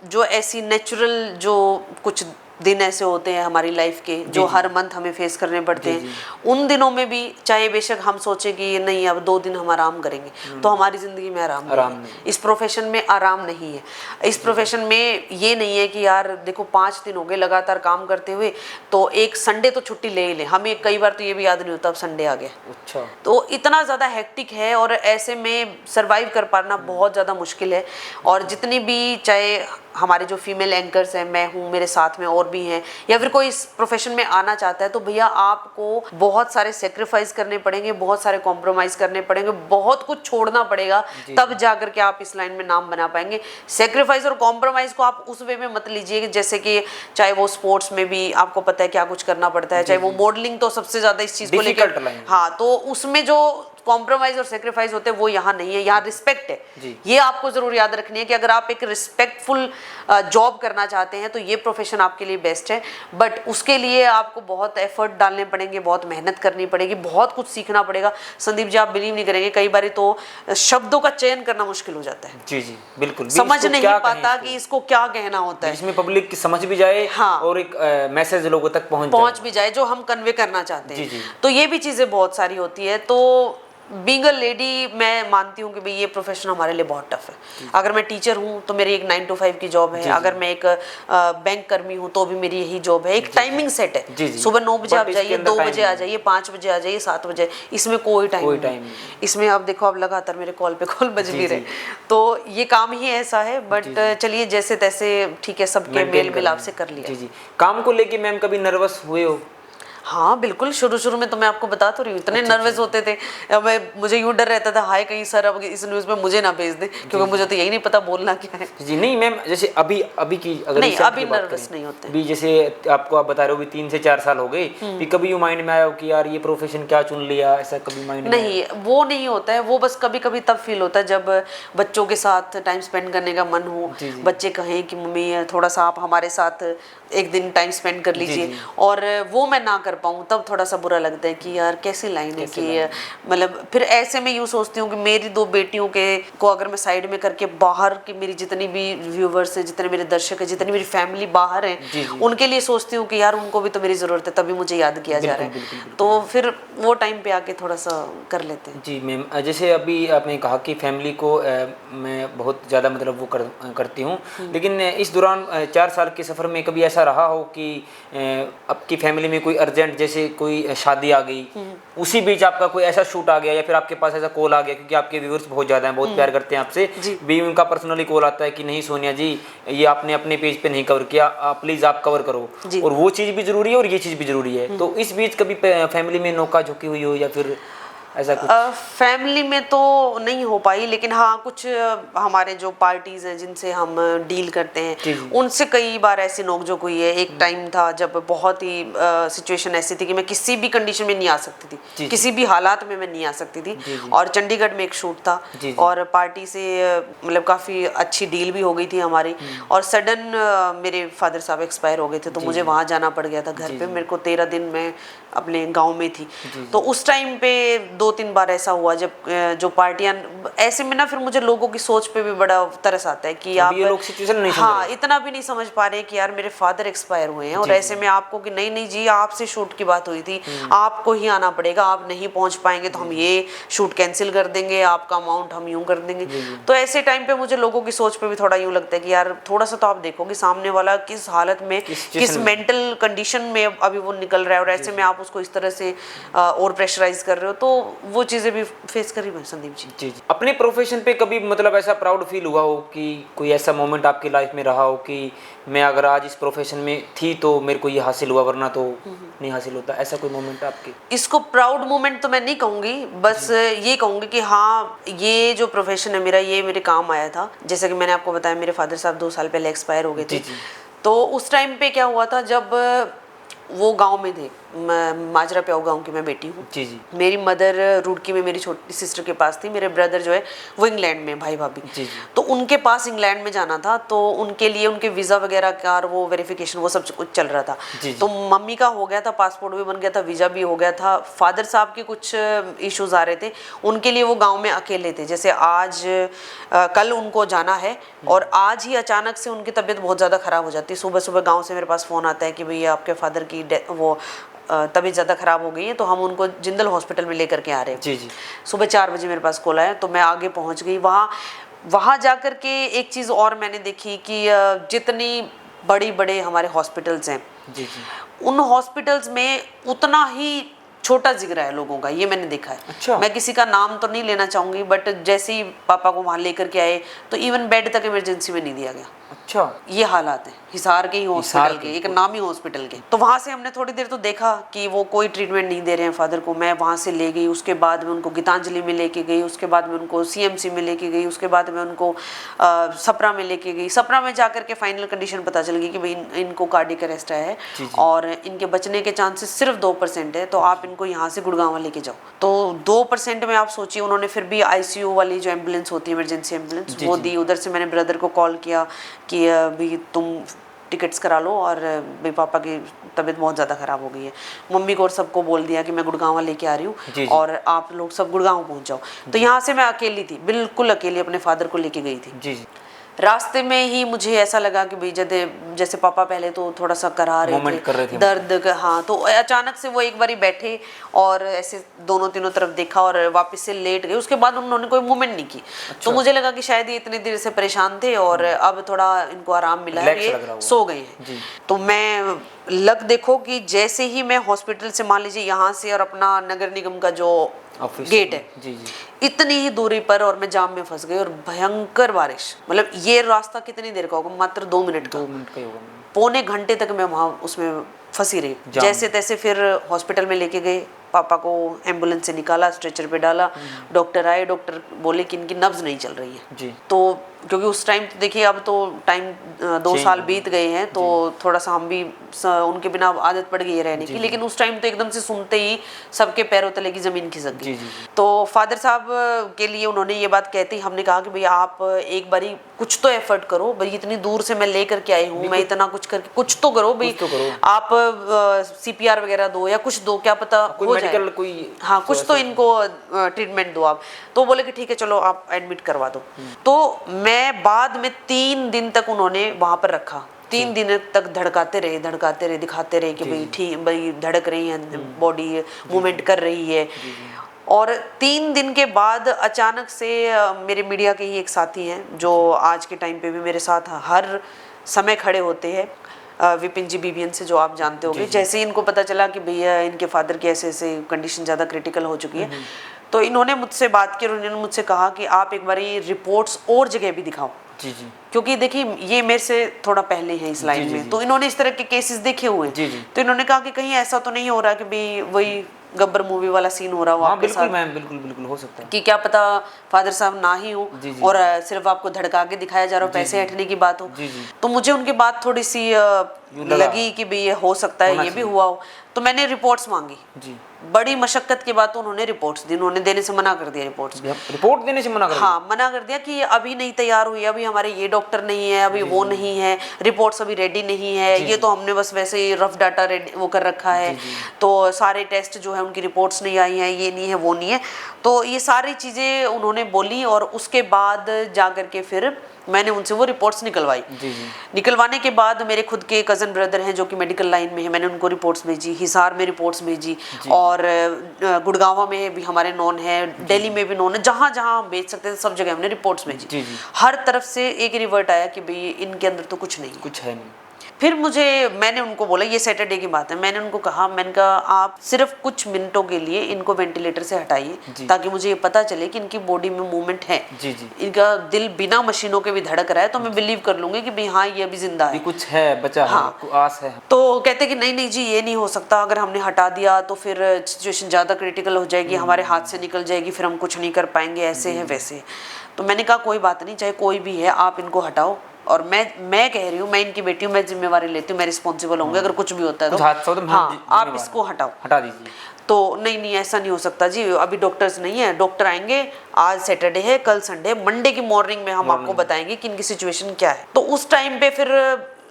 Speaker 2: जो ऐसी नेचुरल जो कुछ दिन ऐसे होते हैं हमारी लाइफ के जो हर मंथ हमें फेस करने पड़ते हैं। उन दिनों में भी चाहे बेशक हम सोचे कि नहीं अब 2 दिन हम आराम करेंगे, तो हमारी ज़िंदगी में आराम नहीं है। इस प्रोफेशन में आराम नहीं है। इस प्रोफेशन में ये नहीं है कि यार देखो 5 दिन हो गए लगातार काम करते हुए, तो एक संडे तो छुट्टी ले ही ले। हमें कई बार तो ये भी याद नहीं होता अब संडे आ गया।
Speaker 1: अच्छा।
Speaker 2: तो इतना ज़्यादा हेक्टिक है और ऐसे में सर्वाइव कर पाना बहुत ज़्यादा मुश्किल है। और जितनी भी चाहे हमारे जो फीमेल एंकर्स हैं, मैं हूँ, मेरे साथ में और भी हैं, या फिर कोई इस प्रोफेशन में आना चाहता है, तो भैया आपको बहुत सारे सेक्रीफाइस करने पड़ेंगे, बहुत सारे कॉम्प्रोमाइज़ करने पड़ेंगे, बहुत कुछ छोड़ना पड़ेगा, तब जाकर के आप इस लाइन में नाम बना पाएंगे। सेक्रीफाइस और कॉम्प्रोमाइज़ को आप उस वे में मत लीजिए कि जैसे कि चाहे वो स्पोर्ट्स में भी आपको पता है क्या कुछ करना पड़ता है, चाहे वो मॉडलिंग तो सबसे ज़्यादा इस चीज़ को लेकर, हाँ, तो उसमें जो कॉम्प्रोमाइज और सेक्रीफाइस होते हैं वो यहाँ नहीं है, यहाँ रिस्पेक्ट है। ये आपको जरूर याद रखनी है कि अगर आप एक रिस्पेक्टफुल जॉब करना चाहते हैं तो ये प्रोफेशन आपके लिए बेस्ट है। बट उसके लिए आपको बहुत एफर्ट डालने पड़ेंगे, बहुत मेहनत करनी पड़ेगी, बहुत कुछ सीखना पड़ेगा। संदीप जी, आप बिलीव नहीं करेंगे, कई बार तो शब्दों का चयन करना मुश्किल हो जाता है।
Speaker 1: जी जी बिल्कुल,
Speaker 2: समझ नहीं पाता कि इसको क्या कहना होता है,
Speaker 1: इसमें पब्लिक की समझ भी जाए, हाँ, और एक मैसेज लोगों तक पहुंच भी जाए
Speaker 2: जो हम कन्वे करना चाहते हैं। तो ये भी चीजें बहुत सारी होती है। तो बीइंग अ लेडी मैं मानती हूँ कि भाई ये प्रोफेशन हमारे लिए बहुत टफ है। अगर मैं टीचर हूँ तो मेरी एक 9 to 5 की जॉब है, अगर मैं एक बैंक कर्मी हूँ तो भी मेरी यही जॉब है। एक टाइमिंग सेट है, सुबह 9 बजे आप जाइए, 2 बजे आ जाइए, 5 बजे आ जाइए, 7 बजे, इसमें कोई टाइम नहीं। इसमें आप देखो, अब लगातार मेरे कॉल पे कॉल बज भी रहे, तो ये काम ही ऐसा है। बट चलिए जैसे तैसे ठीक है, सबके मेल मिलाप से कर लिया।
Speaker 1: जी। काम को लेके मैम कभी नर्वस हुए हो?
Speaker 2: हाँ बिल्कुल, शुरू में तो मैं आपको बता तो रही हूँ, इतने नर्वस होते थे। मुझे यूँ डर रहता था, हाय कहीं सर अब इस न्यूज़ में मुझे ना भेज दे, क्योंकि मुझे तो यही नहीं पता बोलना क्या है।
Speaker 1: जी नहीं मैम, जैसे अभी की अगर
Speaker 2: नहीं, अभी नर्वस नहीं होते।
Speaker 1: अभी जैसे आपको आप बता रहे हो भी 3 से 4 साल हो गए, कि कभी यूँ माइंड में आया हो कि यार ये प्रोफेशन क्या चुन लिया, ऐसा कभी माइंड में?
Speaker 2: नहीं, वो नहीं होता है। वो बस कभी कभी तब फील होता है जब बच्चों के साथ टाइम स्पेंड करने का मन हो, बच्चे कहें कि मम्मी थोड़ा सा आप हमारे साथ एक दिन टाइम स्पेंड कर लीजिए, और वो मैं ना कर पाऊँ, तब थोड़ा सा बुरा लगता है कि यार कैसी लाइन है कि मतलब फिर ऐसे में यूँ सोचती हूँ कि मेरी 2 बेटियों को अगर मैं साइड में करके बाहर की मेरी जितनी भी व्यूवर्स हैं, जितने मेरे दर्शक हैं, जितनी मेरी फैमिली बाहर है, उनके लिए सोचती हूँ कि यार उनको भी तो मेरी ज़रूरत है, तभी मुझे याद किया जा रहा है। तो फिर वो टाइम पे आके थोड़ा सा कर लेते हैं।
Speaker 1: जी मैम, जैसे अभी आपने कहा कि फैमिली को मैं बहुत ज़्यादा मतलब वो करती हूँ, लेकिन इस दौरान 4 साल के सफ़र में कभी ऐसा रहा हो कि आपकी फैमिली में कोई अर्जेंट, जैसे कोई शादी आ गई, उसी बीच आपका कोई ऐसा शूट आ गया, या फिर आपके पास ऐसा कॉल आ गया, क्योंकि आपके व्यूअर्स बहुत ज़्यादा हैं, बहुत प्यार करते हैं आपसे भी, उनका पर्सनली कॉल आता है कि नहीं सोनिया जी, ये आपने अपने पेज पे नहीं कवर किया, प्लीज़ आप कवर करो, और वो चीज़ भी ज़रूरी है और ये चीज़ भी ज़रूरी है। तो इस बीच कभी फैमिली में नौका झोंकी हुई हो या फिर ऐसा कुछ?
Speaker 2: फैमिली में तो नहीं हो पाई, लेकिन हाँ कुछ हमारे जो पार्टीज हैं जिनसे हम डील करते हैं, उनसे कई बार ऐसी नोकझोंक हुई है। एक टाइम था जब बहुत ही सिचुएशन ऐसी थी कि मैं किसी भी कंडीशन में नहीं आ सकती थी, किसी भी हालात में मैं नहीं आ सकती थी। और चंडीगढ़ में एक शूट था, और पार्टी से मतलब काफ़ी अच्छी डील भी हो गई थी हमारी, और सडन मेरे फादर साहब एक्सपायर हो गए थे, तो मुझे वहाँ जाना पड़ गया था घर पे। मेरे को 13 दिन मैं अपने गाँव में थी। तो उस टाइम पे 2-3 बार ऐसा हुआ जब जो पार्टियां ऐसे में ना, फिर मुझे लोगों की सोच पे भी बड़ा तरस आता है कि आप
Speaker 1: ये लोग सिचुएशन नहीं
Speaker 2: हाँ इतना भी नहीं समझ पा रहे कि यार मेरे फादर एक्सपायर हुए हैं, और ऐसे में आपको कि नहीं जी आपसे शूट की बात हुई थी, आपको ही आना पड़ेगा, आप नहीं पहुंच पाएंगे तो हम ये शूट कैंसिल कर देंगे, आपका अमाउंट हम यूं कर देंगे। तो ऐसे टाइम पे मुझे लोगों की सोच पे भी थोड़ा यूं लगता है कि यार थोड़ा सा तो आप देखो कि सामने वाला किस हालत में, किस मेंटल कंडीशन में अभी वो निकल रहा है, और ऐसे में आप उसको इस तरह से और प्रेशराइज कर रहे हो। तो वो चीज़ें भी फेस करी मैं संदीप जी।
Speaker 1: जी। अपने प्रोफेशन पे कभी मतलब ऐसा प्राउड फील हुआ हो कि कोई ऐसा मोमेंट आपकी लाइफ में रहा हो कि मैं अगर आज इस प्रोफेशन में थी तो मेरे को ये हासिल हुआ, वरना तो नहीं हासिल होता, ऐसा कोई मोमेंट आपके?
Speaker 2: इसको प्राउड मोमेंट तो मैं नहीं कहूँगी, बस ये कहूँगी कि हाँ ये जो प्रोफेशन है मेरा, ये मेरे काम आया था। जैसे कि मैंने आपको बताया मेरे फादर साहब 2 साल पहले एक्सपायर हो गए थे। तो उस टाइम पे क्या हुआ था, जब वो गाँव में थे, माजरा प्याऊ गाँव की मैं बेटी हूँ।
Speaker 1: जी जी
Speaker 2: मेरी मदर रुड़की में मेरी छोटी सिस्टर के पास थी, मेरे ब्रदर जो है वो इंग्लैंड में, भाई भाभी।
Speaker 1: जी जी
Speaker 2: तो उनके पास इंग्लैंड में जाना था, तो उनके लिए उनके वीज़ा वगैरह का और वो वेरिफिकेशन वो सब कुछ चल रहा था।
Speaker 1: जी जी।
Speaker 2: तो मम्मी का हो गया था, पासपोर्ट भी बन गया था, वीज़ा भी हो गया था। फादर साहब के कुछ इश्यूज आ रहे थे, उनके लिए वो गाँव में अकेले थे। जैसे आज कल उनको जाना है और आज ही अचानक से उनकी तबीयत बहुत ज़्यादा ख़राब हो जाती है। सुबह सुबह गाँव से मेरे पास फ़ोन आता है कि भैया आपके फादर की वो तबीयत ज़्यादा ख़राब हो गई है, तो हम उनको जिंदल हॉस्पिटल में लेकर के आ रहे हैं।
Speaker 1: जी जी।
Speaker 2: सुबह 4 बजे मेरे पास कॉल आया, तो मैं आगे पहुंच गई। वहाँ जाकर के एक चीज़ और मैंने देखी कि जितनी बड़ी बड़े हमारे हॉस्पिटल्स हैं,
Speaker 1: जी जी।
Speaker 2: उन हॉस्पिटल्स में उतना ही छोटा जिगरा है लोगों का, ये मैंने देखा है।
Speaker 1: अच्छा।
Speaker 2: मैं किसी का नाम तो नहीं लेना चाहूँगी, बट जैसे ही पापा को वहाँ लेकर के आए तो इवन बेड तक इमरजेंसी में नहीं दिया गया।
Speaker 1: अच्छा।
Speaker 2: ये हालात है हिसार के ही हॉस्पिटल के, एक नामी हॉस्पिटल के। तो वहाँ से हमने थोड़ी देर तो देखा कि वो कोई ट्रीटमेंट नहीं दे रहे हैं फादर को। मैं वहाँ से ले गई, उसके बाद में उनको गीतांजलि में लेके गई, उसके बाद में उनको सीएमसी में लेके गई, उसके बाद में उनको सपरा में लेके गई। सपरा में जाकर के फाइनल कंडीशन पता चल गई कि भाई इनको कार्डियक अरेस्ट आया है और इनके बचने के चांसेस सिर्फ 2% है, तो आप इनको यहाँ से गुड़गांव लेके जाओ। तो 2% में आप सोचिए, उन्होंने फिर भी आईसीयू वाली जो एम्बुलेंस होती है, इमरजेंसी एम्बुलेंस, वो दी। उधर से मैंने ब्रदर को कॉल किया कि भाई तुम टिकट्स करा लो और भाई पापा की तबीयत बहुत ज़्यादा ख़राब हो गई है। मम्मी को और सबको बोल दिया कि मैं गुड़गांव लेके आ रही हूँ और आप लोग सब गुड़गांव पहुँच जाओ। तो यहाँ से मैं अकेली थी, बिल्कुल अकेली अपने फादर को लेके गई थी।
Speaker 1: जी जी।
Speaker 2: रास्ते में ही मुझे ऐसा लगा कि भाई जैसे पापा पहले तो थोड़ा सा करा रहे थे, दर्द का, हाँ। तो अचानक से वो एक बारी बैठे और ऐसे दोनों तीनों तरफ देखा और वापस से लेट गए। उसके बाद उन्होंने कोई मूवमेंट नहीं की। तो मुझे लगा कि शायद ये इतनी देर से परेशान थे और अब थोड़ा इनको आराम मिला है, ये सो गए हैं। तो मैं देखो कि जैसे ही मैं हॉस्पिटल से, मान लीजिए यहाँ से और अपना नगर निगम का जो गेट है,
Speaker 1: जी जी,
Speaker 2: इतनी ही दूरी पर, और मैं जाम में फंस गई और भयंकर बारिश। मतलब ये रास्ता कितनी देर का होगा, मात्र 2 मिनट का।
Speaker 1: 2 मिनट का ही होगा।
Speaker 2: पौने घंटे तक मैं वहाँ उसमें फंसी रही। जैसे तैसे फिर हॉस्पिटल में लेके गए, पापा को एम्बुलेंस से निकाला, स्ट्रेचर पे डाला। डॉक्टर आए, डॉक्टर बोले कि इनकी नब्ज नहीं चल रही है
Speaker 1: जी।
Speaker 2: तो क्योंकि उस टाइम देखिए, अब तो टाइम 2 साल बीत गए हैं, तो थोड़ा सा हम भी उनके बिना आदत पड़ गई है रहने की। लेकिन उस टाइम तो एकदम से सुनते ही सबके पैरों तले की जमीन खिसक गई। तो फादर साहब के लिए उन्होंने ये बात कहती, हमने कहा कि भैया आप एक बारी कुछ तो एफर्ट करो भाई, इतनी दूर से मैं लेकर के आई हूँ, मैं इतना कुछ करके कुछ तो करो भाई, आप CPR वगैरह दो या कुछ दो, क्या पता हो जाए, हाँ कुछ तो इनको ट्रीटमेंट दो आप। तो बोले कि ठीक है चलो आप एडमिट करवा दो। तो मैं बाद में 3 दिन तक उन्होंने वहां पर रखा। 3 दिन तक धड़काते रहे, दिखाते रहे कि भाई ठीक, भाई धड़क रही है, बॉडी मूवमेंट कर रही है। और 3 दिन के बाद अचानक से मेरे मीडिया के ही एक साथी हैं जो आज के टाइम पे भी मेरे साथ हर समय खड़े होते हैं, विपिन जी BBN से, जो आप जानते होंगे। जैसे ही इनको पता चला कि भैया इनके फादर की ऐसे कंडीशन ज़्यादा क्रिटिकल हो चुकी है, तो इन्होंने मुझसे बात की और इन्होंने मुझसे कहा कि आप एक बार ये रिपोर्ट्स और जगह भी दिखाओ।
Speaker 1: जी जी।
Speaker 2: क्योंकि देखिए ये मेरे से थोड़ा पहले है इस लाइन में, तो इन्होंने इस तरह के केसेस देखे हुए हैं। तो इन्होंने कहा कि कहीं ऐसा तो नहीं हो रहा कि भाई वही गब्बर मूवी वाला सीन हो रहा हो आपके साथ।
Speaker 1: मैम बिल्कुल हो सकता है कि
Speaker 2: क्या पता फादर साहब ना ही हो और सिर्फ आपको धड़का के दिखाया जा रहा हो, पैसे हटने की बात हो। तो मुझे उनकी बात थोड़ी सी लगी कि भाई ये हो सकता है, ये भी हुआ हो। तो मैंने रिपोर्ट्स मांगी जी। बड़ी मशक्कत के बाद तो उन्होंने रिपोर्ट्स दी, उन्होंने देने से मना कर दिया। रिपोर्ट देने से मना कर दिया? हाँ, मना कर दिया कि अभी नहीं तैयार हुई, अभी हमारे ये डॉक्टर नहीं है, अभी वो नहीं है, रिपोर्ट्स अभी रेडी नहीं है, ये तो हमने बस वैसे ही रफ डाटा वो कर रखा है, तो सारे टेस्ट जो है उनकी रिपोर्ट्स नहीं आई हैं, ये नहीं है वो नहीं है। तो ये सारी चीज़ें उन्होंने बोली और उसके बाद जा कर के फिर मैंने उनसे वो रिपोर्ट्स निकलवाई। निकलवाने के बाद मेरे खुद के कज़न ब्रदर हैं जो कि मेडिकल लाइन में है, मैंने उनको रिपोर्ट्स भेजी, हिसार में रिपोर्ट्स भेजी और गुड़गांव में भी हमारे नॉन है, दिल्ली में भी नॉन है, जहाँ जहाँ हम भेज सकते थे सब जगह हमने रिपोर्ट्स भेजी। हर तरफ से एक रिवर्ट आया कि भाई इनके अंदर तो कुछ है नहीं। फिर मैंने उनको बोला, ये सैटरडे की बात है, मैंने उनको कहा, आप सिर्फ कुछ मिनटों के लिए इनको वेंटिलेटर से हटाइए ताकि मुझे ये पता चले कि इनकी बॉडी में मूवमेंट है। इनका दिल बिना मशीनों के भी धड़क रहा है, तो मैं बिलीव कर लूंगी कि भाई हाँ ये अभी जिंदा है,
Speaker 1: कुछ है, बचा है, आस है।
Speaker 2: तो कहते कि नहीं जी ये नहीं हो सकता, अगर हमने हटा दिया तो फिर सिचुएशन ज़्यादा क्रिटिकल हो जाएगी, हमारे हाथ से निकल जाएगी, फिर हम कुछ नहीं कर पाएंगे, ऐसे है वैसे। तो मैंने कहा कोई बात नहीं, चाहे कोई भी है, आप इनको हटाओ, और मैं कह रही हूँ, मैं इनकी बेटी हूँ, मैं जिम्मेवारी लेती हूँ, मैं रिस्पॉन्सिबल होंगी अगर कुछ भी होता है
Speaker 1: कुछ
Speaker 2: तो।
Speaker 1: हादसा हो तो मैं
Speaker 2: हाँ, आप
Speaker 1: जिम्मेवार
Speaker 2: इसको हटाओ।
Speaker 1: हटा दीजिए।
Speaker 2: तो नहीं ऐसा नहीं हो सकता जी, अभी डॉक्टर्स नहीं है, डॉक्टर आएंगे, आज सैटरडे है, कल संडे है, मंडे की मॉर्निंग में हम आपको बताएंगे कि इनकी सिचुएशन क्या है। तो उस टाइम पे फिर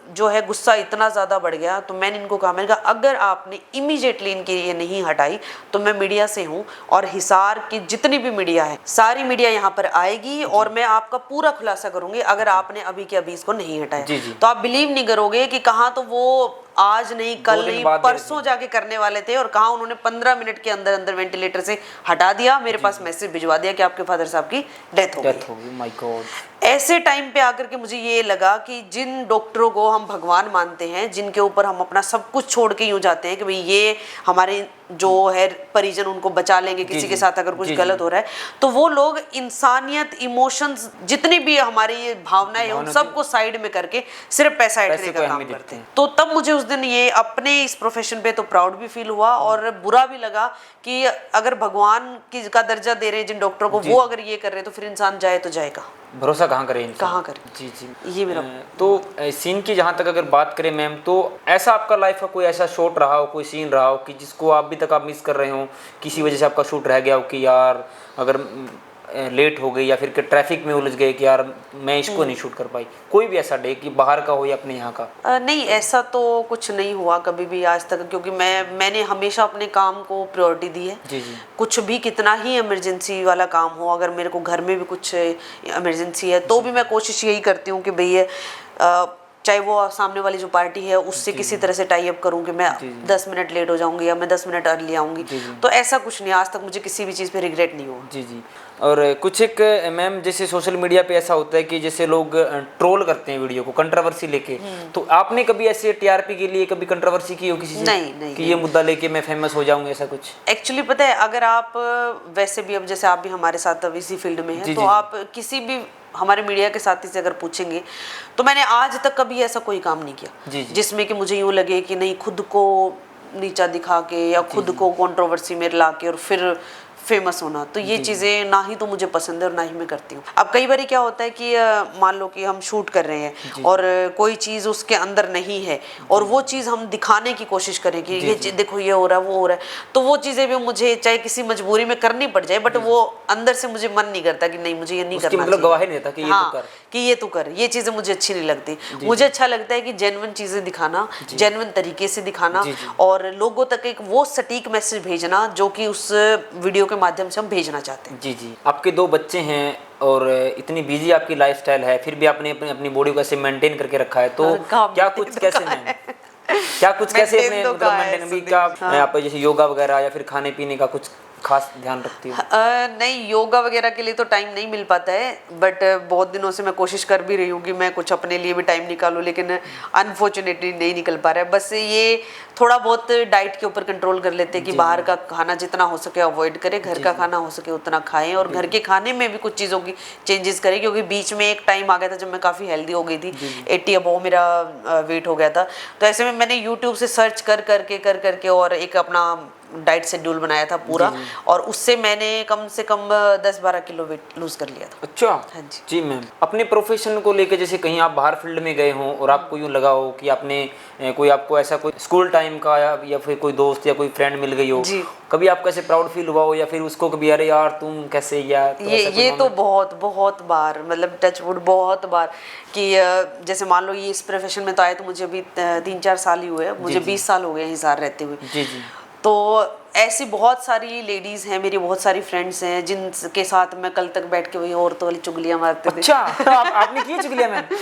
Speaker 2: जो है गुस्सा इतना ज़्यादा बढ़ गया, तो मैंने इनको कहा, मैंने कहा अगर आपने इमीडिएटली इनकी ये नहीं हटाई तो मैं मीडिया से हूँ, और हिसार की जितनी भी मीडिया है सारी मीडिया यहाँ पर आएगी और मैं आपका पूरा खुलासा करूंगी अगर आपने अभी के अभी इसको नहीं हटाया। तो आप बिलीव नहीं करोगे कि कहाँ तो वो आज नहीं, कल नहीं, परसों जाके करने वाले थे, और कहा उन्होंने 15 मिनट के अंदर अंदर वेंटिलेटर से हटा दिया, मेरे पास मैसेज भिजवा दिया कि आपके फादर साहब की डेथ हो गई।
Speaker 1: My God.
Speaker 2: ऐसे टाइम पे आकर के मुझे ये लगा कि जिन डॉक्टरों को हम भगवान मानते हैं, जिनके ऊपर हम अपना सब कुछ छोड़ के यूं जाते हैं कि भाई ये हमारे जो है परिजन उनको बचा लेंगे किसी के साथ अगर कुछ गलत हो रहा है, तो वो लोग इंसानियत, इमोशंस, जितनी भी हमारी भावनाएं हैं उन सबको साइड में करके सिर्फ पैसा ऐंठने का काम करते हैं। तो तब मुझे उस दिन ये अपने इस प्रोफेशन पे तो प्राउड भी फील हुआ और बुरा भी लगा कि अगर भगवान की का दर्जा दे रहे हैं जिन डॉक्टरों को, वो अगर ये कर रहे हैं तो फिर इंसान जाए तो जाएगा,
Speaker 1: भरोसा कहाँ करें इंसान?
Speaker 2: कहाँ करें?
Speaker 1: जी जी,
Speaker 2: ये मेरा
Speaker 1: तो सीन की जहाँ तक अगर बात करें मैम, तो ऐसा आपका लाइफ का कोई ऐसा शॉट रहा हो, कोई सीन रहा हो कि जिसको आप अभी तक आप मिस कर रहे हो, किसी वजह से आपका शूट रह गया हो कि यार अगर लेट हो गई या फिर ट्रैफिक में उलझ गए कि यार मैं इसको नहीं शूट कर पाई, कोई भी ऐसा डे कि बाहर का हो या अपने यहाँ का?
Speaker 2: नहीं, ऐसा तो कुछ नहीं हुआ कभी भी आज तक, क्योंकि मैंने हमेशा अपने काम को प्रायोरिटी दी है।
Speaker 1: जी जी।
Speaker 2: कुछ भी कितना ही इमरजेंसी वाला काम हो, अगर मेरे को घर में भी कुछ इमरजेंसी है तो भी मैं कोशिश यही करती हूँ कि भैया चाहे वो सामने वाली जो पार्टी है उससे किसी तरह से टाई अप करूँ कि मैं 10 मिनट लेट हो जाऊंगी या मैं 10 मिनट अर्ली आऊंगी। तो ऐसा कुछ नहीं, आज तक मुझे किसी भी चीज़ पे रिग्रेट नहीं हुआ।
Speaker 1: जी जी। और कुछ एक मैम जैसे सोशल मीडिया पे ऐसा होता है कि जैसे लोग ट्रोल करते हैं वीडियो को कंट्रोवर्सी लेके, तो आपने कभी ऐसे टीआरपी के लिए कभी कंट्रोवर्सी की हो किसी से?
Speaker 2: नहीं
Speaker 1: कि ये मुद्दा लेके मैं फेमस हो जाऊंगा, ऐसा कुछ?
Speaker 2: एक्चुअली पता है, अगर आप वैसे भी अब जैसे आप भी हमारे साथ अब इसी फील्ड में है, तो आप किसी भी हमारे मीडिया के साथी से अगर पूछेंगे तो मैंने आज तक कभी ऐसा कोई काम नहीं किया जिसमें कि मुझे यूँ लगे कि नहीं खुद को नीचा दिखा के या खुद को कंट्रोवर्सी में ला के और फिर फेमस होना, तो ये चीज़ें ना ही तो मुझे पसंद है और ना ही मैं करती हूँ। अब कई बार क्या होता है कि मान लो कि हम शूट कर रहे हैं और कोई चीज़ उसके अंदर नहीं है और वो चीज़ हम दिखाने की कोशिश करें कि ये देखो ये हो रहा है वो हो रहा है, तो वो चीज़ें भी मुझे चाहे किसी मजबूरी में करनी पड़ जाए, बट वो अंदर से मुझे मन नहीं करता कि नहीं मुझे ये नहीं करना,
Speaker 1: मतलब गवाही नहीं देता कि ये
Speaker 2: हाँ,
Speaker 1: तो कर,
Speaker 2: कि ये तो कर। ये चीज़ें मुझे अच्छी नहीं लगती। मुझे अच्छा लगता है कि जेन्युइन चीज़ें दिखाना, जेन्युइन तरीके से दिखाना और लोगों तक एक वो सटीक मैसेज भेजना जो कि उस वीडियो के माध्यम से हम भेजना चाहते हैं।
Speaker 1: जी जी। आपके 2 बच्चे हैं और इतनी बिजी आपकी लाइफस्टाइल है, फिर भी आपने अपनी बॉडी को ऐसे मेंटेन करके रखा है, तो क्या कुछ कैसे मैम अपने मतलब मेंटेन भी क्या आप जैसे योगा वगैरह या फिर खाने पीने का कुछ खास ध्यान रखती हूँ?
Speaker 2: नहीं, योगा वगैरह के लिए तो टाइम नहीं मिल पाता है, बट बहुत दिनों से मैं कोशिश कर भी रही हूँ कि मैं कुछ अपने लिए भी टाइम निकालूं, लेकिन अनफॉर्चुनेटली नहीं निकल पा रहा है। बस ये थोड़ा बहुत डाइट के ऊपर कंट्रोल कर लेते हैं कि बाहर का खाना जितना हो सके अवॉइड करें, घर का खाना हो सके उतना खाएं और घर के खाने में भी कुछ चीज़ों की चेंजेस करें, क्योंकि बीच में एक टाइम आ गया था जब मैं काफ़ी हेल्दी हो गई थी, 80 अबव मेरा वेट हो गया था। तो ऐसे में मैंने यूट्यूब से सर्च कर करके और एक अपना डाइट शेड्यूल बनाया था पूरा, और उससे मैंने कम से कम 10-12 किलो वेट लूज कर लिया था।
Speaker 1: अच्छा।
Speaker 2: हाँ जी।
Speaker 1: जी मैम, अपने प्रोफेशन को लेके जैसे कहीं आप बाहर फील्ड में गए हों और आपको यूँ लगा हो कि आपने कोई आपको ऐसा कोई स्कूल टाइम का या फिर कोई दोस्त या कोई फ्रेंड मिल गई हो, कभी आपको ऐसे प्राउड फील हुआ हो या फिर उसको कभी अरे यार तुम कैसे, या तो
Speaker 2: ये तो बहुत बार, मतलब टचवुड बहुत बार कि जैसे मान लो ये इस प्रोफेशन में तो आए तो मुझे अभी 3-4 साल ही हुए, मुझे 20 साल हो गए हिसार रहते हुए।
Speaker 1: जी जी।
Speaker 2: तो ऐसी बहुत सारी लेडीज़ हैं, मेरी बहुत सारी फ्रेंड्स हैं जिनके साथ मैं कल तक बैठ के वही औरतों वाली चुगलियां मारते थे।
Speaker 1: अच्छा। आपने की चुगलियां मैम?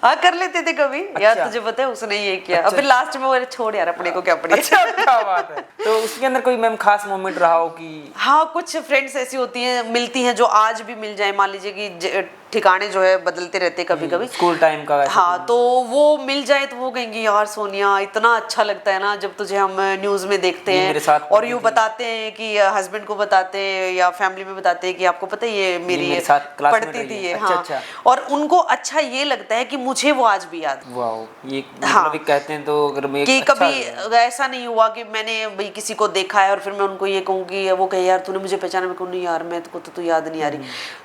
Speaker 2: हाँ, कर लेते थे कभी। अच्छा। यार तुझे पता है उसने ये किया। अच्छा। फिर लास्ट में वो छोड़ यार अपने को क्या पड़ी।
Speaker 1: अच्छा, क्या बात है। तो उसके अंदर कोई मैम खास मोमेंट रहा हो कि?
Speaker 2: हाँ, कुछ फ्रेंड्स ऐसी होती हैं, मिलती हैं जो आज भी मिल जाए, मान लीजिए कि ठिकाने जो है बदलते रहते कभी कभी,
Speaker 1: स्कूल टाइम का।
Speaker 2: हाँ, तो वो मिल जाए तो वो कहेंगी यार सोनिया इतना अच्छा लगता है ना जब तुझे हम न्यूज़ में देखते हैं और यू जो बताते हैं कि हस्बैंड को बताते हैं या फैमिली में बताते हैं कि आपको पता है ये
Speaker 1: मेरे साथ क्लासमेट
Speaker 2: पढ़ती
Speaker 1: रही
Speaker 2: थी
Speaker 1: है।
Speaker 2: ये,
Speaker 1: अच्छा,
Speaker 2: हाँ।
Speaker 1: अच्छा।
Speaker 2: और उनको अच्छा ये लगता है कि मुझे वो आज भी याद है।
Speaker 1: वाह, ये
Speaker 2: हाँ।
Speaker 1: मतलब एक कहते हैं तो अगर मैं
Speaker 2: कि
Speaker 1: एक अच्छा
Speaker 2: कभी ऐसा नहीं हुआ कि मैंने भाई किसी को देखा है और फिर मैं उनको ये कहूँ कि वो कहे यार तूने मुझे पहचाना, मैं कहूँ नहीं यार मैं को तो याद नहीं आ रही।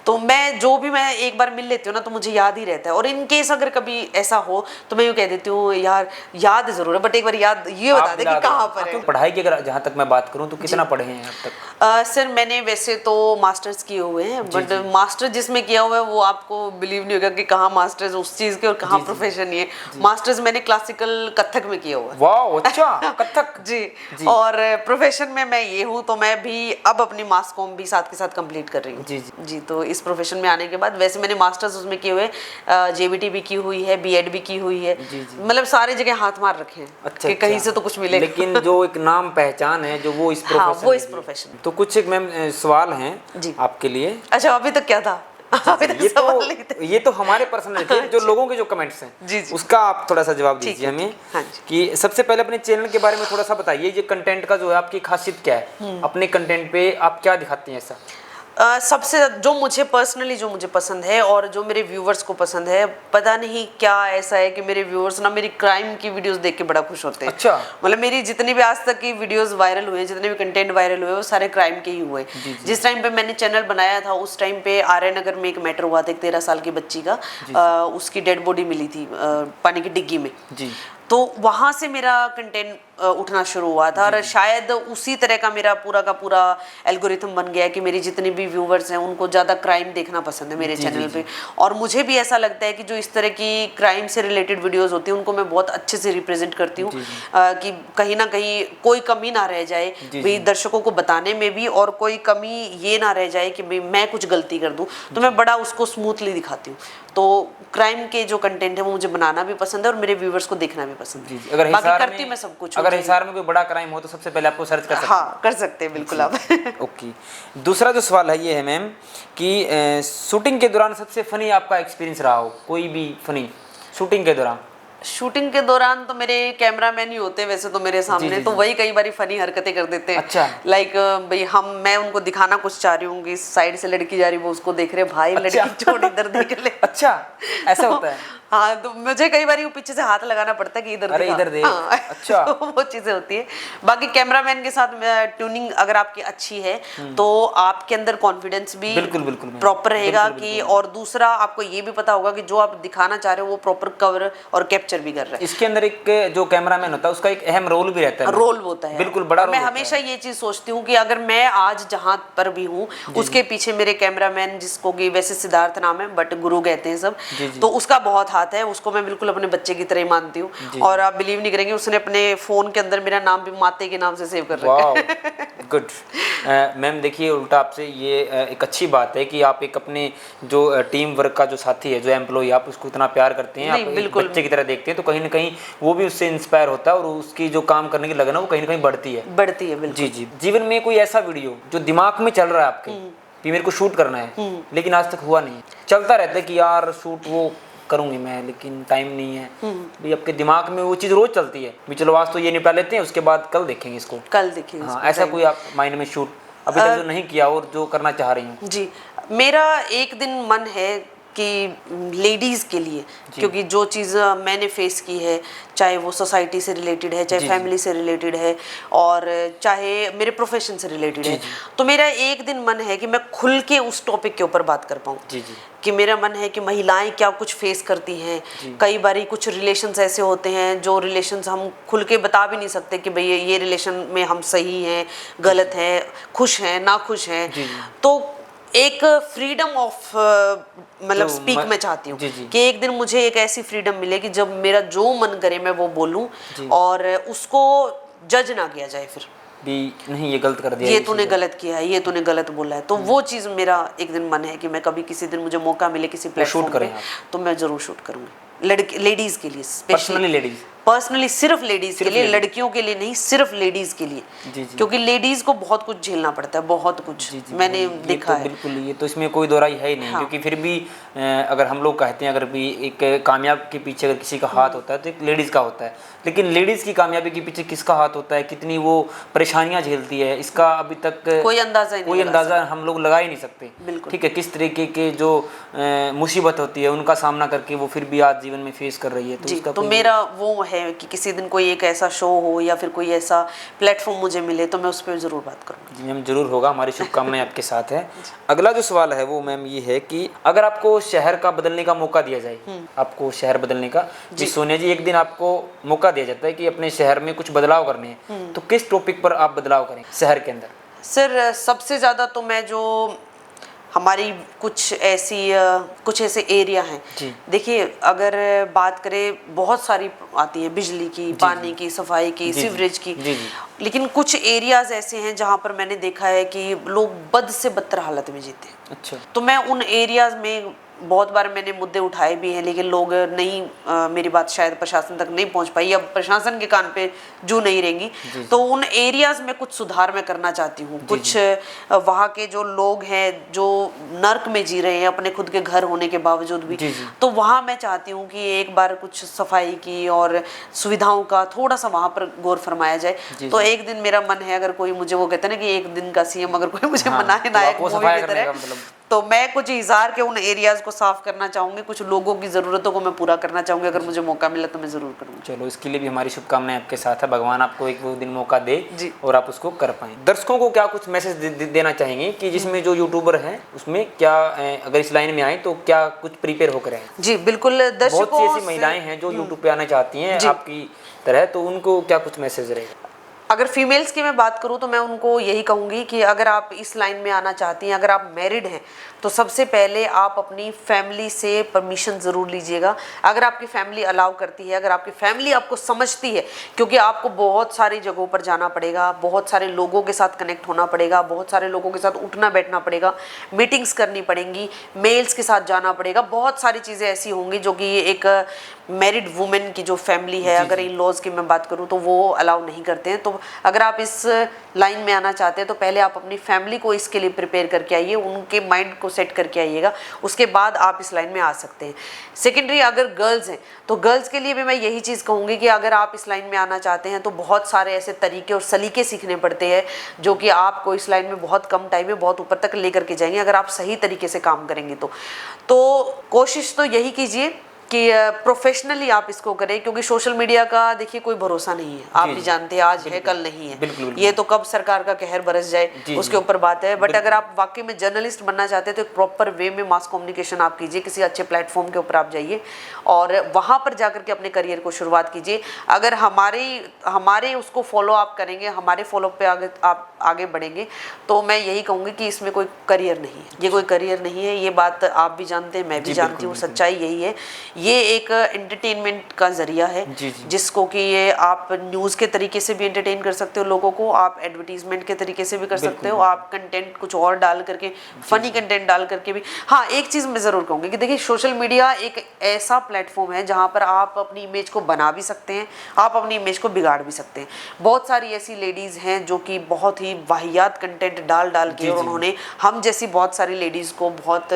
Speaker 2: तो मैं जो भी मैं एक बार मिल लेती हूँ ना तो मुझे याद ही रहता है। और इन केस अगर कभी ऐसा हो तो मैं यूँ कह देती हूँ यार याद जरूर है बट एक बार याद ये बता
Speaker 1: आप
Speaker 2: दे
Speaker 1: दिला
Speaker 2: कि
Speaker 1: दो।
Speaker 2: कहाँ पर
Speaker 1: क्यों
Speaker 2: है।
Speaker 1: पढ़ाई की अगर जहाँ तक मैं बात करूँ तो कितना पढ़े हैं अब तक?
Speaker 2: सर मैंने वैसे तो मास्टर्स किए हुए हैं बट मास्टर जिसमें किया हुआ है वो आपको बिलीव नहीं होगा कि कहाँ मास्टर्स उस चीज़ के और कहाँ प्रोफेशन ये मास्टर्स मैंने क्लासिकल कथक में किया हुआ है।
Speaker 1: वाह, अच्छा, कथक।
Speaker 2: जी। और प्रोफेशन में मैं ये हूँ तो मैं भी अब अपनी मास कॉम भी साथ के साथ कंप्लीट कर रही हूँ। जी तो इस प्रोफेशन में आने के बाद वैसे मैंने मास्टर्स उसमें किए हुए, जेबीटी भी की हुई है, बीएड भी की हुई है, मतलब सारे जगह हाथ मार रखे हैं।
Speaker 1: अच्छा,
Speaker 2: कि कहीं से तो कुछ मिलेगा।
Speaker 1: लेकिन जो एक नाम पहचान है जो वो इस प्रोफेशन
Speaker 2: हाँ, वो इस प्रोफेशन।
Speaker 1: तो कुछ एक मैम सवाल हैं
Speaker 2: जी
Speaker 1: आपके लिए।
Speaker 2: अच्छा अभी तक क्या था? अभी तक सवाल नहीं थे।
Speaker 1: ये तो हमारे पर्सनल थे जो लोगों के जो कमेंट्स हैं
Speaker 2: जी।
Speaker 1: उसका आप थोड़ा सा जवाब
Speaker 2: ठीक
Speaker 1: दीजिए
Speaker 2: है,
Speaker 1: हमें।
Speaker 2: ठीक। हाँ जी।
Speaker 1: कि सबसे पहले अपने चैनल के बारे में थोड़ा सा बताइए, ये कंटेंट का जो है आपकी खासियत क्या है, अपने कंटेंट पे आप क्या दिखाती हैं ऐसा?
Speaker 2: सबसे जो मुझे पर्सनली जो मुझे पसंद है और जो मेरे व्यूवर्स को पसंद है, पता नहीं क्या ऐसा है कि मेरे व्यूवर्स ना मेरी क्राइम की वीडियोस देख के बड़ा खुश होते हैं।
Speaker 1: अच्छा।
Speaker 2: मतलब मेरी जितनी भी आज तक की वीडियोस वायरल हुए, जितने भी कंटेंट वायरल हुए वो सारे क्राइम के ही हुए। जिस टाइम पे मैंने चैनल बनाया था उस टाइम पे आर्य नगर में एक मैटर हुआ था, एक 13 साल की बच्ची का उसकी डेड बॉडी मिली थी पानी की डिग्गी में। तो वहां से मेरा कंटेंट उठना शुरू हुआ था और शायद उसी तरह का मेरा पूरा का पूरा एल्गोरिथम बन गया है कि मेरी जितनी भी व्यूवर्स हैं उनको ज़्यादा क्राइम देखना पसंद है मेरे चैनल पे। और मुझे भी ऐसा लगता है कि जो इस तरह की क्राइम से रिलेटेड वीडियोस होती हैं उनको मैं बहुत अच्छे से रिप्रेजेंट करती हूँ कि कहीं ना कहीं कोई कमी ना रह जाए भाई दर्शकों को बताने में भी, और कोई कमी ये ना रह जाए कि भाई मैं कुछ गलती कर दूँ, तो मैं बड़ा उसको स्मूथली दिखाती हूँ। तो क्राइम के जो कंटेंट है वो मुझे बनाना भी पसंद है और मेरे व्यूवर्स को देखना भी पसंद है।
Speaker 1: अगर
Speaker 2: बाकी करती मैं सब कुछ।
Speaker 1: अगर हिसार में कोई बड़ा क्राइम हो तो सबसे पहले आपको सर्च कर सकते हैं।
Speaker 2: हाँ कर सकते हैं बिल्कुल आप।
Speaker 1: ओके। दूसरा जो सवाल है ये है मैम कि शूटिंग के दौरान सबसे फनी आपका एक्सपीरियंस रहा हो, कोई भी फनी शूटिंग के दौरान?
Speaker 2: शूटिंग के दौरान तो मेरे कैमरामैन ही होते हैं वैसे तो मेरे सामने, तो वही कई बारी फनी हरकतें कर देते हैं।
Speaker 1: अच्छा।
Speaker 2: लाइक भाई मैं उनको दिखाना कुछ चाह रही हूँ कि साइड से लड़की जा रही वो उसको देख रहे, भाई लड़की छोड़ इधर देख ले।
Speaker 1: अच्छा ऐसा होता है?
Speaker 2: हाँ तो मुझे कई बार पीछे से हाथ लगाना पड़ता है कि इधर
Speaker 1: अरे इधर देख।
Speaker 2: हाँ,
Speaker 1: अच्छा।
Speaker 2: तो वो चीजें होती है। बाकी कैमरामैन के साथ ट्यूनिंग अगर आपकी अच्छी है तो आपके अंदर कॉन्फिडेंस भी
Speaker 1: बिल्कुल
Speaker 2: प्रॉपर रहेगा कि, और दूसरा आपको ये भी पता होगा कि जो आप दिखाना चाह रहे हो वो प्रॉपर कवर और कैप्चर भी कर रहे हैं।
Speaker 1: इसके अंदर एक जो कैमरामैन होता है उसका एक अहम रोल भी रहता है।
Speaker 2: रोल होता है
Speaker 1: बिल्कुल बड़ा रोल।
Speaker 2: मैं हमेशा ये चीज सोचती हूँ कि अगर मैं आज जहाँ पर भी हूँ उसके पीछे मेरे कैमरामैन, जिसको कि वैसे सिद्धार्थ नाम है बट गुरु कहते हैं सब, तो उसका बहुत हाथ है। उसको मैं बिल्कुल अपने बच्चे की तरह ही मानती हूँ। और आप बिलीव नहीं करेंगे उसने अपने फोन के अंदर मेरा नाम भी माते के नाम से सेव कर रखा है।
Speaker 1: गुड। मैम देखिए उल्टा आपसे ये एक अच्छी बात है कि आप एक अपने जो टीम वर्क का जो साथी है, जो एम्प्लॉय, आप उसको इतना प्यार करते हैं, आप एक बच्चे की तरह देखते हैं, तो कहीं ना कहीं वो भी उससे इंस्पायर होता है और उसकी जो काम करने की लगन है वो कहीं ना कहीं बढ़ती है।
Speaker 2: बिल्कुल।
Speaker 1: जी। जीवन में कोई ऐसा वीडियो जो दिमाग में चल रहा है आपके कि मेरे को शूट करना है लेकिन आज तक हुआ नहीं, चलता रहता है कि यार शूट वो करूंगी मैं लेकिन टाइम नहीं है, भाई आपके दिमाग में वो चीज रोज चलती है भी चलो आज तो ये निपटा लेते हैं उसके बाद कल देखेंगे इसको,
Speaker 2: कल देखेंगे।
Speaker 1: हाँ, ऐसा कोई आप माइंड में शूट अभी तक जो नहीं किया और जो करना चाह रही हूँ?
Speaker 2: जी मेरा एक दिन मन है कि लेडीज़ के लिए, क्योंकि जो चीज़ मैंने फेस की है चाहे वो सोसाइटी से रिलेटेड है, चाहे फैमिली से रिलेटेड है और चाहे मेरे प्रोफेशन से रिलेटेड है, तो मेरा एक दिन मन है कि मैं खुल के उस टॉपिक के ऊपर बात कर पाऊँ। कि मेरा मन है कि महिलाएं क्या कुछ फेस करती हैं। कई बारी कुछ रिलेशंस ऐसे होते हैं जो रिलेशंस हम खुल के बता भी नहीं सकते कि भाई ये रिलेशन में हम सही हैं, गलत हैं, खुश हैं, ना खुश हैं। तो एक फ्रीडम ऑफ मतलब स्पीक मैं चाहती हूँ कि एक दिन मुझे एक ऐसी फ्रीडम मिले कि जब मेरा जो मन करे मैं वो बोलूँ और उसको जज ना किया जाए फिर
Speaker 1: भी नहीं ये गलत कर दिया,
Speaker 2: ये तूने गलत किया है, ये तूने गलत बोला है। तो वो चीज़ मेरा एक दिन मन है कि मैं कभी किसी दिन मुझे मौका मिले किसी प्लेटफॉर्म पे तो मैं जरूर शूट करूँगी। लेडीज़ के लिए स्पेशली,
Speaker 1: पर्सनली लेडीज़
Speaker 2: पर्सनली सिर्फ लेडीज के
Speaker 1: सिर्फ
Speaker 2: लिए,
Speaker 1: ladies।
Speaker 2: लड़कियों के लिए नहीं, सिर्फ लेडीज के लिए।
Speaker 1: जी, जी।
Speaker 2: क्योंकि लेडीज को बहुत कुछ झेलना पड़ता है, बहुत कुछ
Speaker 1: जी, जी,
Speaker 2: मैंने
Speaker 1: ये
Speaker 2: देखा
Speaker 1: तो
Speaker 2: है।
Speaker 1: बिल्कुल, ये तो इसमें कोई दो राय है ही नहीं,
Speaker 2: हाँ।
Speaker 1: क्योंकि फिर भी अगर हम लोग कहते हैं, अगर भी एक कामयाब के पीछे अगर किसी का हाथ होता है तो एक लेडीज़ का होता है, लेकिन लेडीज़ की कामयाबी के पीछे किसका हाथ होता है, कितनी वो परेशानियां झेलती है, इसका अभी तक
Speaker 2: कोई अंदाजा ही नहीं
Speaker 1: कोई
Speaker 2: लगा
Speaker 1: अंदाज़ा हम लोग लगा ही नहीं सकते।
Speaker 2: बिल्कुल।
Speaker 1: ठीक है, किस तरीके के जो मुसीबत होती है उनका सामना करके वो फिर भी आज जीवन में फेस कर रही है, तो
Speaker 2: जी।
Speaker 1: उसका
Speaker 2: तो
Speaker 1: कोई
Speaker 2: मेरा वो है कि किसी दिन कोई एक ऐसा शो हो या फिर कोई ऐसा प्लेटफॉर्म मुझे मिले तो मैं उस पर जरूर बात करूँगी।
Speaker 1: जी मैम, जरूर होगा, हमारी शुभकामनाएं आपके साथ है। अगला जो सवाल है वो मैम ये है कि अगर आपको शहर का बदलने का मौका दिया जाए, आपको शहर बदलने का, जी सोनिया जी, एक दिन आपको मौका दिया जाता है कि अपने शहर में कुछ बदलाव करने हैं, तो किस टॉपिक पर आप बदलाव करें शहर के अंदर?
Speaker 2: सर सबसे ज़्यादा तो मैं जो हमारी कुछ ऐसे एरिया हैं, देखिए अगर बात करें बहुत सारी आती है, बिजली की, पानी की, सफाई की, सीवरेज की, लेकिन कुछ एरियाज ऐसे हैं जहाँ पर मैंने देखा है कि लोग बद से बदतर हालत में जीते हैं।
Speaker 1: अच्छा।
Speaker 2: तो मैं उन एरियाज में बहुत बार मैंने मुद्दे उठाए भी हैं, लेकिन लोग नहीं मेरी बात शायद प्रशासन तक नहीं पहुंच पाई, अब प्रशासन के कान पे जू नहीं रहेंगी। तो उन एरियाज में कुछ सुधार मैं करना चाहती हूँ। कुछ वहाँ के जो लोग हैं जो नर्क में जी रहे हैं अपने खुद के घर होने के बावजूद भी, तो वहाँ मैं चाहती हूँ कि एक बार कुछ सफाई की और सुविधाओं का थोड़ा सा वहाँ पर गौर फरमाया जाए। तो एक दिन मेरा मन है, अगर कोई मुझे, वो कहते हैं ना कि एक दिन का सीएम अगर कोई मुझे मनाए नायक मूवी की तरह, तो मैं कुछ इज़ार के उन एरियाज को साफ करना चाहूंगी, कुछ लोगों की ज़रूरतों को मैं पूरा करना चाहूंगी। अगर मुझे मौका मिला तो मैं ज़रूर करूंगी।
Speaker 1: चलो, इसके लिए भी हमारी शुभकामनाएं आपके साथ है, भगवान आपको एक वो दिन मौका दे और आप उसको कर पाएं। दर्शकों को क्या कुछ मैसेज देना चाहेंगे कि जिसमें जो यूट्यूबर हैं उसमें क्या, अगर इस लाइन में आए तो क्या कुछ प्रिपेयर होकर आए?
Speaker 2: जी बिल्कुल, दर्शकों,
Speaker 1: बहुत सी ऐसी महिलाएं हैं जो यूट्यूब पे आना चाहती हैं आपकी तरह, तो उनको क्या कुछ मैसेज रहेगा?
Speaker 2: अगर फीमेल्स की मैं बात करूं तो मैं उनको यही कहूंगी कि अगर आप इस लाइन में आना चाहती हैं, अगर आप मैरिड हैं, तो सबसे पहले आप अपनी फैमिली से परमिशन ज़रूर लीजिएगा। अगर आपकी फैमिली अलाउ करती है, अगर आपकी फैमिली आपको समझती है, क्योंकि आपको बहुत सारी जगहों पर जाना पड़ेगा, बहुत सारे लोगों के साथ कनेक्ट होना पड़ेगा, बहुत सारे लोगों के साथ उठना बैठना पड़ेगा, मीटिंग्स करनी पड़ेंगी, मेल्स के साथ जाना पड़ेगा, बहुत सारी चीज़ें ऐसी होंगी जो कि एक मैरिड वुमेन की जो फैमिली है, अगर इन लॉज की मैं बात करूँ तो वो अलाउ नहीं करते हैं। तो अगर आप इस लाइन में आना चाहते हैं तो पहले आप अपनी फैमिली को इसके लिए प्रिपेयर करके आइए, उनके माइंड को सेट करके आइएगा, उसके बाद आप इस लाइन में आ सकते हैं। सेकेंडरी, अगर गर्ल्स हैं तो गर्ल्स के लिए भी मैं यही चीज़ कहूँगी कि अगर आप इस लाइन में आना चाहते हैं तो बहुत सारे ऐसे तरीके और सलीके सीखने पड़ते हैं जो कि आपको इस लाइन में बहुत कम टाइम में बहुत ऊपर तक लेकर के जाएंगे, अगर आप सही तरीके से काम करेंगे तो कोशिश तो यही कीजिए कि प्रोफेशनली आप इसको करें, क्योंकि सोशल मीडिया का देखिए कोई भरोसा नहीं है, आप भी जानते हैं, आज है कल नहीं है।
Speaker 1: बिल्कुल।
Speaker 2: ये तो कब सरकार का कहर बरस जाए उसके ऊपर बात है। बट अगर आप वाकई में जर्नलिस्ट बनना चाहते हैं तो एक प्रॉपर वे में मास कम्युनिकेशन आप कीजिए, किसी अच्छे प्लेटफॉर्म के ऊपर आप जाइए और वहाँ पर जाकर के अपने करियर को शुरुआत कीजिए। अगर हमारे उसको फॉलो आप करेंगे, हमारे फॉलो पे आप आगे बढ़ेंगे, तो मैं यही कहूँगी कि इसमें कोई करियर नहीं है, ये कोई करियर नहीं है। ये बात आप भी जानते हैं, मैं भी जानती हूँ, सच्चाई यही है। ये एक एंटरटेनमेंट का जरिया है जिसको कि ये आप न्यूज़ के तरीके से भी एंटरटेन कर सकते हो लोगों को, आप एडवर्टीजमेंट के तरीके से भी कर सकते हो, आप कंटेंट कुछ और डाल करके, फनी कंटेंट डाल करके भी। हाँ, एक चीज़ मैं ज़रूर कहूँगी कि देखिए सोशल मीडिया एक ऐसा प्लेटफॉर्म है जहाँ पर आप अपनी इमेज को बना भी सकते हैं, आप अपनी इमेज को बिगाड़ भी सकते हैं। बहुत सारी ऐसी लेडीज़ हैं जो कि बहुत ही वाहियात कंटेंट डाल के और उन्होंने हम जैसी बहुत सारी लेडीज़ को बहुत,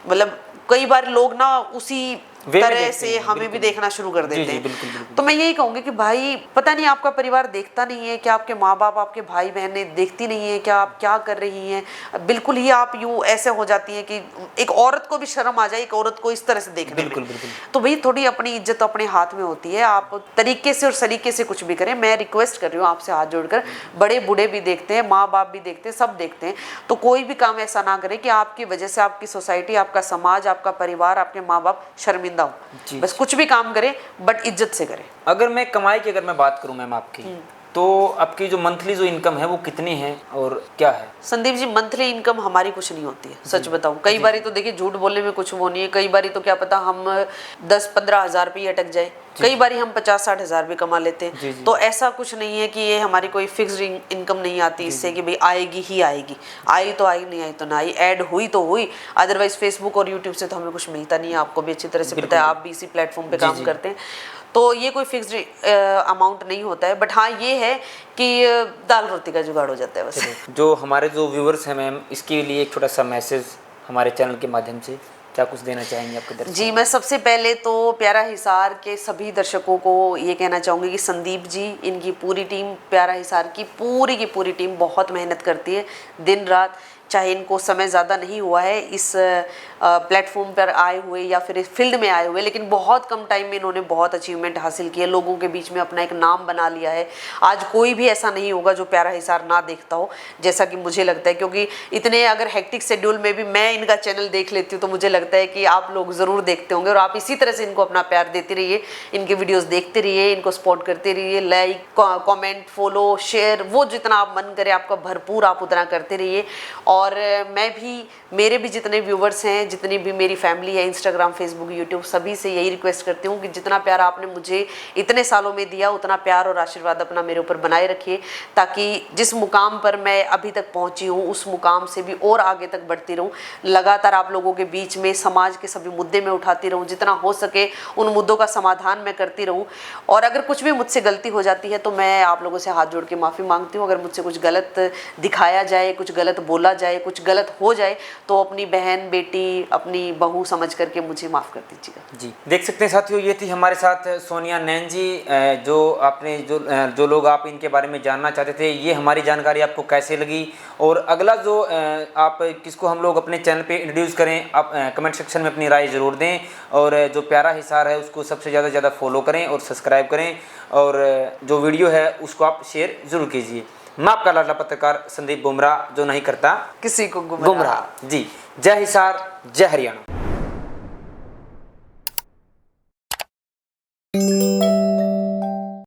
Speaker 2: मतलब कई बार लोग ना उसी तरह से हमें भी देखना शुरू कर देते हैं। तो मैं यही कहूँगी कि भाई, पता नहीं आपका परिवार देखता नहीं है क्या, आपके माँ बाप, आपके भाई बहनें देखती नहीं है क्या आप क्या कर रही हैं, बिल्कुल ही आप यूँ ऐसे हो जाती हैं कि एक औरत को भी शर्म आ जाए एक औरत को इस तरह से देखने में। तो भाई थोड़ी अपनी इज्जत अपने हाथ में होती है, आप तरीके से और सलीके से कुछ भी करें। मैं रिक्वेस्ट कर रही हूँ आपसे हाथ जोड़कर, बड़े बूढ़े भी देखते हैं, माँ बाप भी देखते हैं, सब देखते हैं, तो कोई भी काम ऐसा ना करें कि आपकी वजह से आपकी सोसाइटी, आपका समाज, आपका परिवार, आपके माँ बाप शर्मिंदा हो। बस कुछ भी काम करें बट इज्जत से करें।
Speaker 1: अगर मैं कमाई की मैं बात करूं मैम आपकी, तो आपकी जो मंथली जो इनकम है वो कितनी है और क्या है?
Speaker 2: संदीप जी, मंथली इनकम हमारी कुछ नहीं होती है, सच बताऊं। कई बारी तो देखिए झूठ बोलने में कुछ वो नहीं है, कई बारी तो क्या पता हम 10-15 हज़ार पे अटक जाए, कई बारी हम 50-60 हज़ार भी कमा लेते हैं। तो ऐसा कुछ नहीं है कि ये हमारी कोई फिक्स्ड इनकम नहीं आती इससे कि भाई आएगी ही आएगी, आई तो आई, नहीं आई तो ना आई, ऐड हुई तो हुई, अदरवाइज फेसबुक और यूट्यूब से तो हमें कुछ मिलता नहीं है। आपको भी अच्छी तरह से पता है, आप भी इसी प्लेटफॉर्म पे काम करते हैं। तो ये कोई फिक्स्ड अमाउंट नहीं होता है, बट हाँ ये है कि दाल रोटी का जुगाड़ हो जाता है बस।
Speaker 1: जो हमारे जो व्यूवर्स हैं मैम, इसके लिए एक छोटा सा मैसेज हमारे चैनल के माध्यम से क्या कुछ देना चाहेंगे आपके दर्शकों?
Speaker 2: जी, मैं सबसे पहले तो प्यारा हिसार के सभी दर्शकों को ये कहना चाहूँगी कि संदीप जी, इनकी पूरी टीम, प्यारा हिसार की पूरी टीम बहुत मेहनत करती है दिन रात। चाहे इनको समय ज़्यादा नहीं हुआ है इस प्लेटफॉर्म पर आए हुए या फिर इस फील्ड में आए हुए, लेकिन बहुत कम टाइम में इन्होंने बहुत अचीवमेंट हासिल की है, लोगों के बीच में अपना एक नाम बना लिया है। आज कोई भी ऐसा नहीं होगा जो प्यारा हिसार ना देखता हो, जैसा कि मुझे लगता है, क्योंकि इतने अगर हेक्टिक शेड्यूल में भी मैं इनका चैनल देख लेती हूँ तो मुझे लगता है कि आप लोग ज़रूर देखते होंगे। और आप इसी तरह से इनको अपना प्यार देते रहिए, इनके वीडियोज़ देखते रहिए, इनको सपोर्ट करते रहिए, लाइक कॉमेंट फॉलो शेयर, वो जितना आप मन करे आपका भरपूर आप उतना करते रहिए। और मैं भी, मेरे भी जितने व्यूवर्स हैं, जितनी भी मेरी फैमिली है इंस्टाग्राम फेसबुक यूट्यूब, सभी से यही रिक्वेस्ट करती हूँ कि जितना प्यार आपने मुझे इतने सालों में दिया उतना प्यार और आशीर्वाद अपना मेरे ऊपर बनाए रखिए, ताकि जिस मुकाम पर मैं अभी तक पहुँची हूँ उस मुकाम से भी और आगे तक बढ़ती रहूँ। लगातार आप लोगों के बीच में समाज के सभी मुद्दे में उठाती रहूँ, जितना हो सके उन मुद्दों का समाधान मैं करती रहूँ। और अगर कुछ भी मुझसे गलती हो जाती है तो मैं आप लोगों से हाथ जोड़ के माफ़ी मांगती हूँ। अगर मुझसे कुछ गलत दिखाया जाए, कुछ गलत बोला जाए, कुछ गलत हो जाए तो अपनी बहन बेटी, अपनी बहू समझ करके मुझे माफ़ कर दीजिएगा।
Speaker 1: जी, देख सकते हैं साथियों, ये थी हमारे साथ सोनिया नैन जी। जो आपने जो लोग आप इनके बारे में जानना चाहते थे, ये हमारी जानकारी आपको कैसे लगी, और अगला जो आप किसको हम लोग अपने चैनल पे इंट्रोड्यूस करें, आप कमेंट सेक्शन में अपनी राय ज़रूर दें। और जो प्यारा हिसार है उसको सबसे ज़्यादा फॉलो करें और सब्सक्राइब करें, और जो वीडियो है उसको आप शेयर ज़रूर कीजिए। मैं आपका लाडला पत्रकार संदीप बुमराह, जो नहीं करता
Speaker 2: किसी को
Speaker 1: गुमराह। जी, जय हिसार, जय हरियाणा।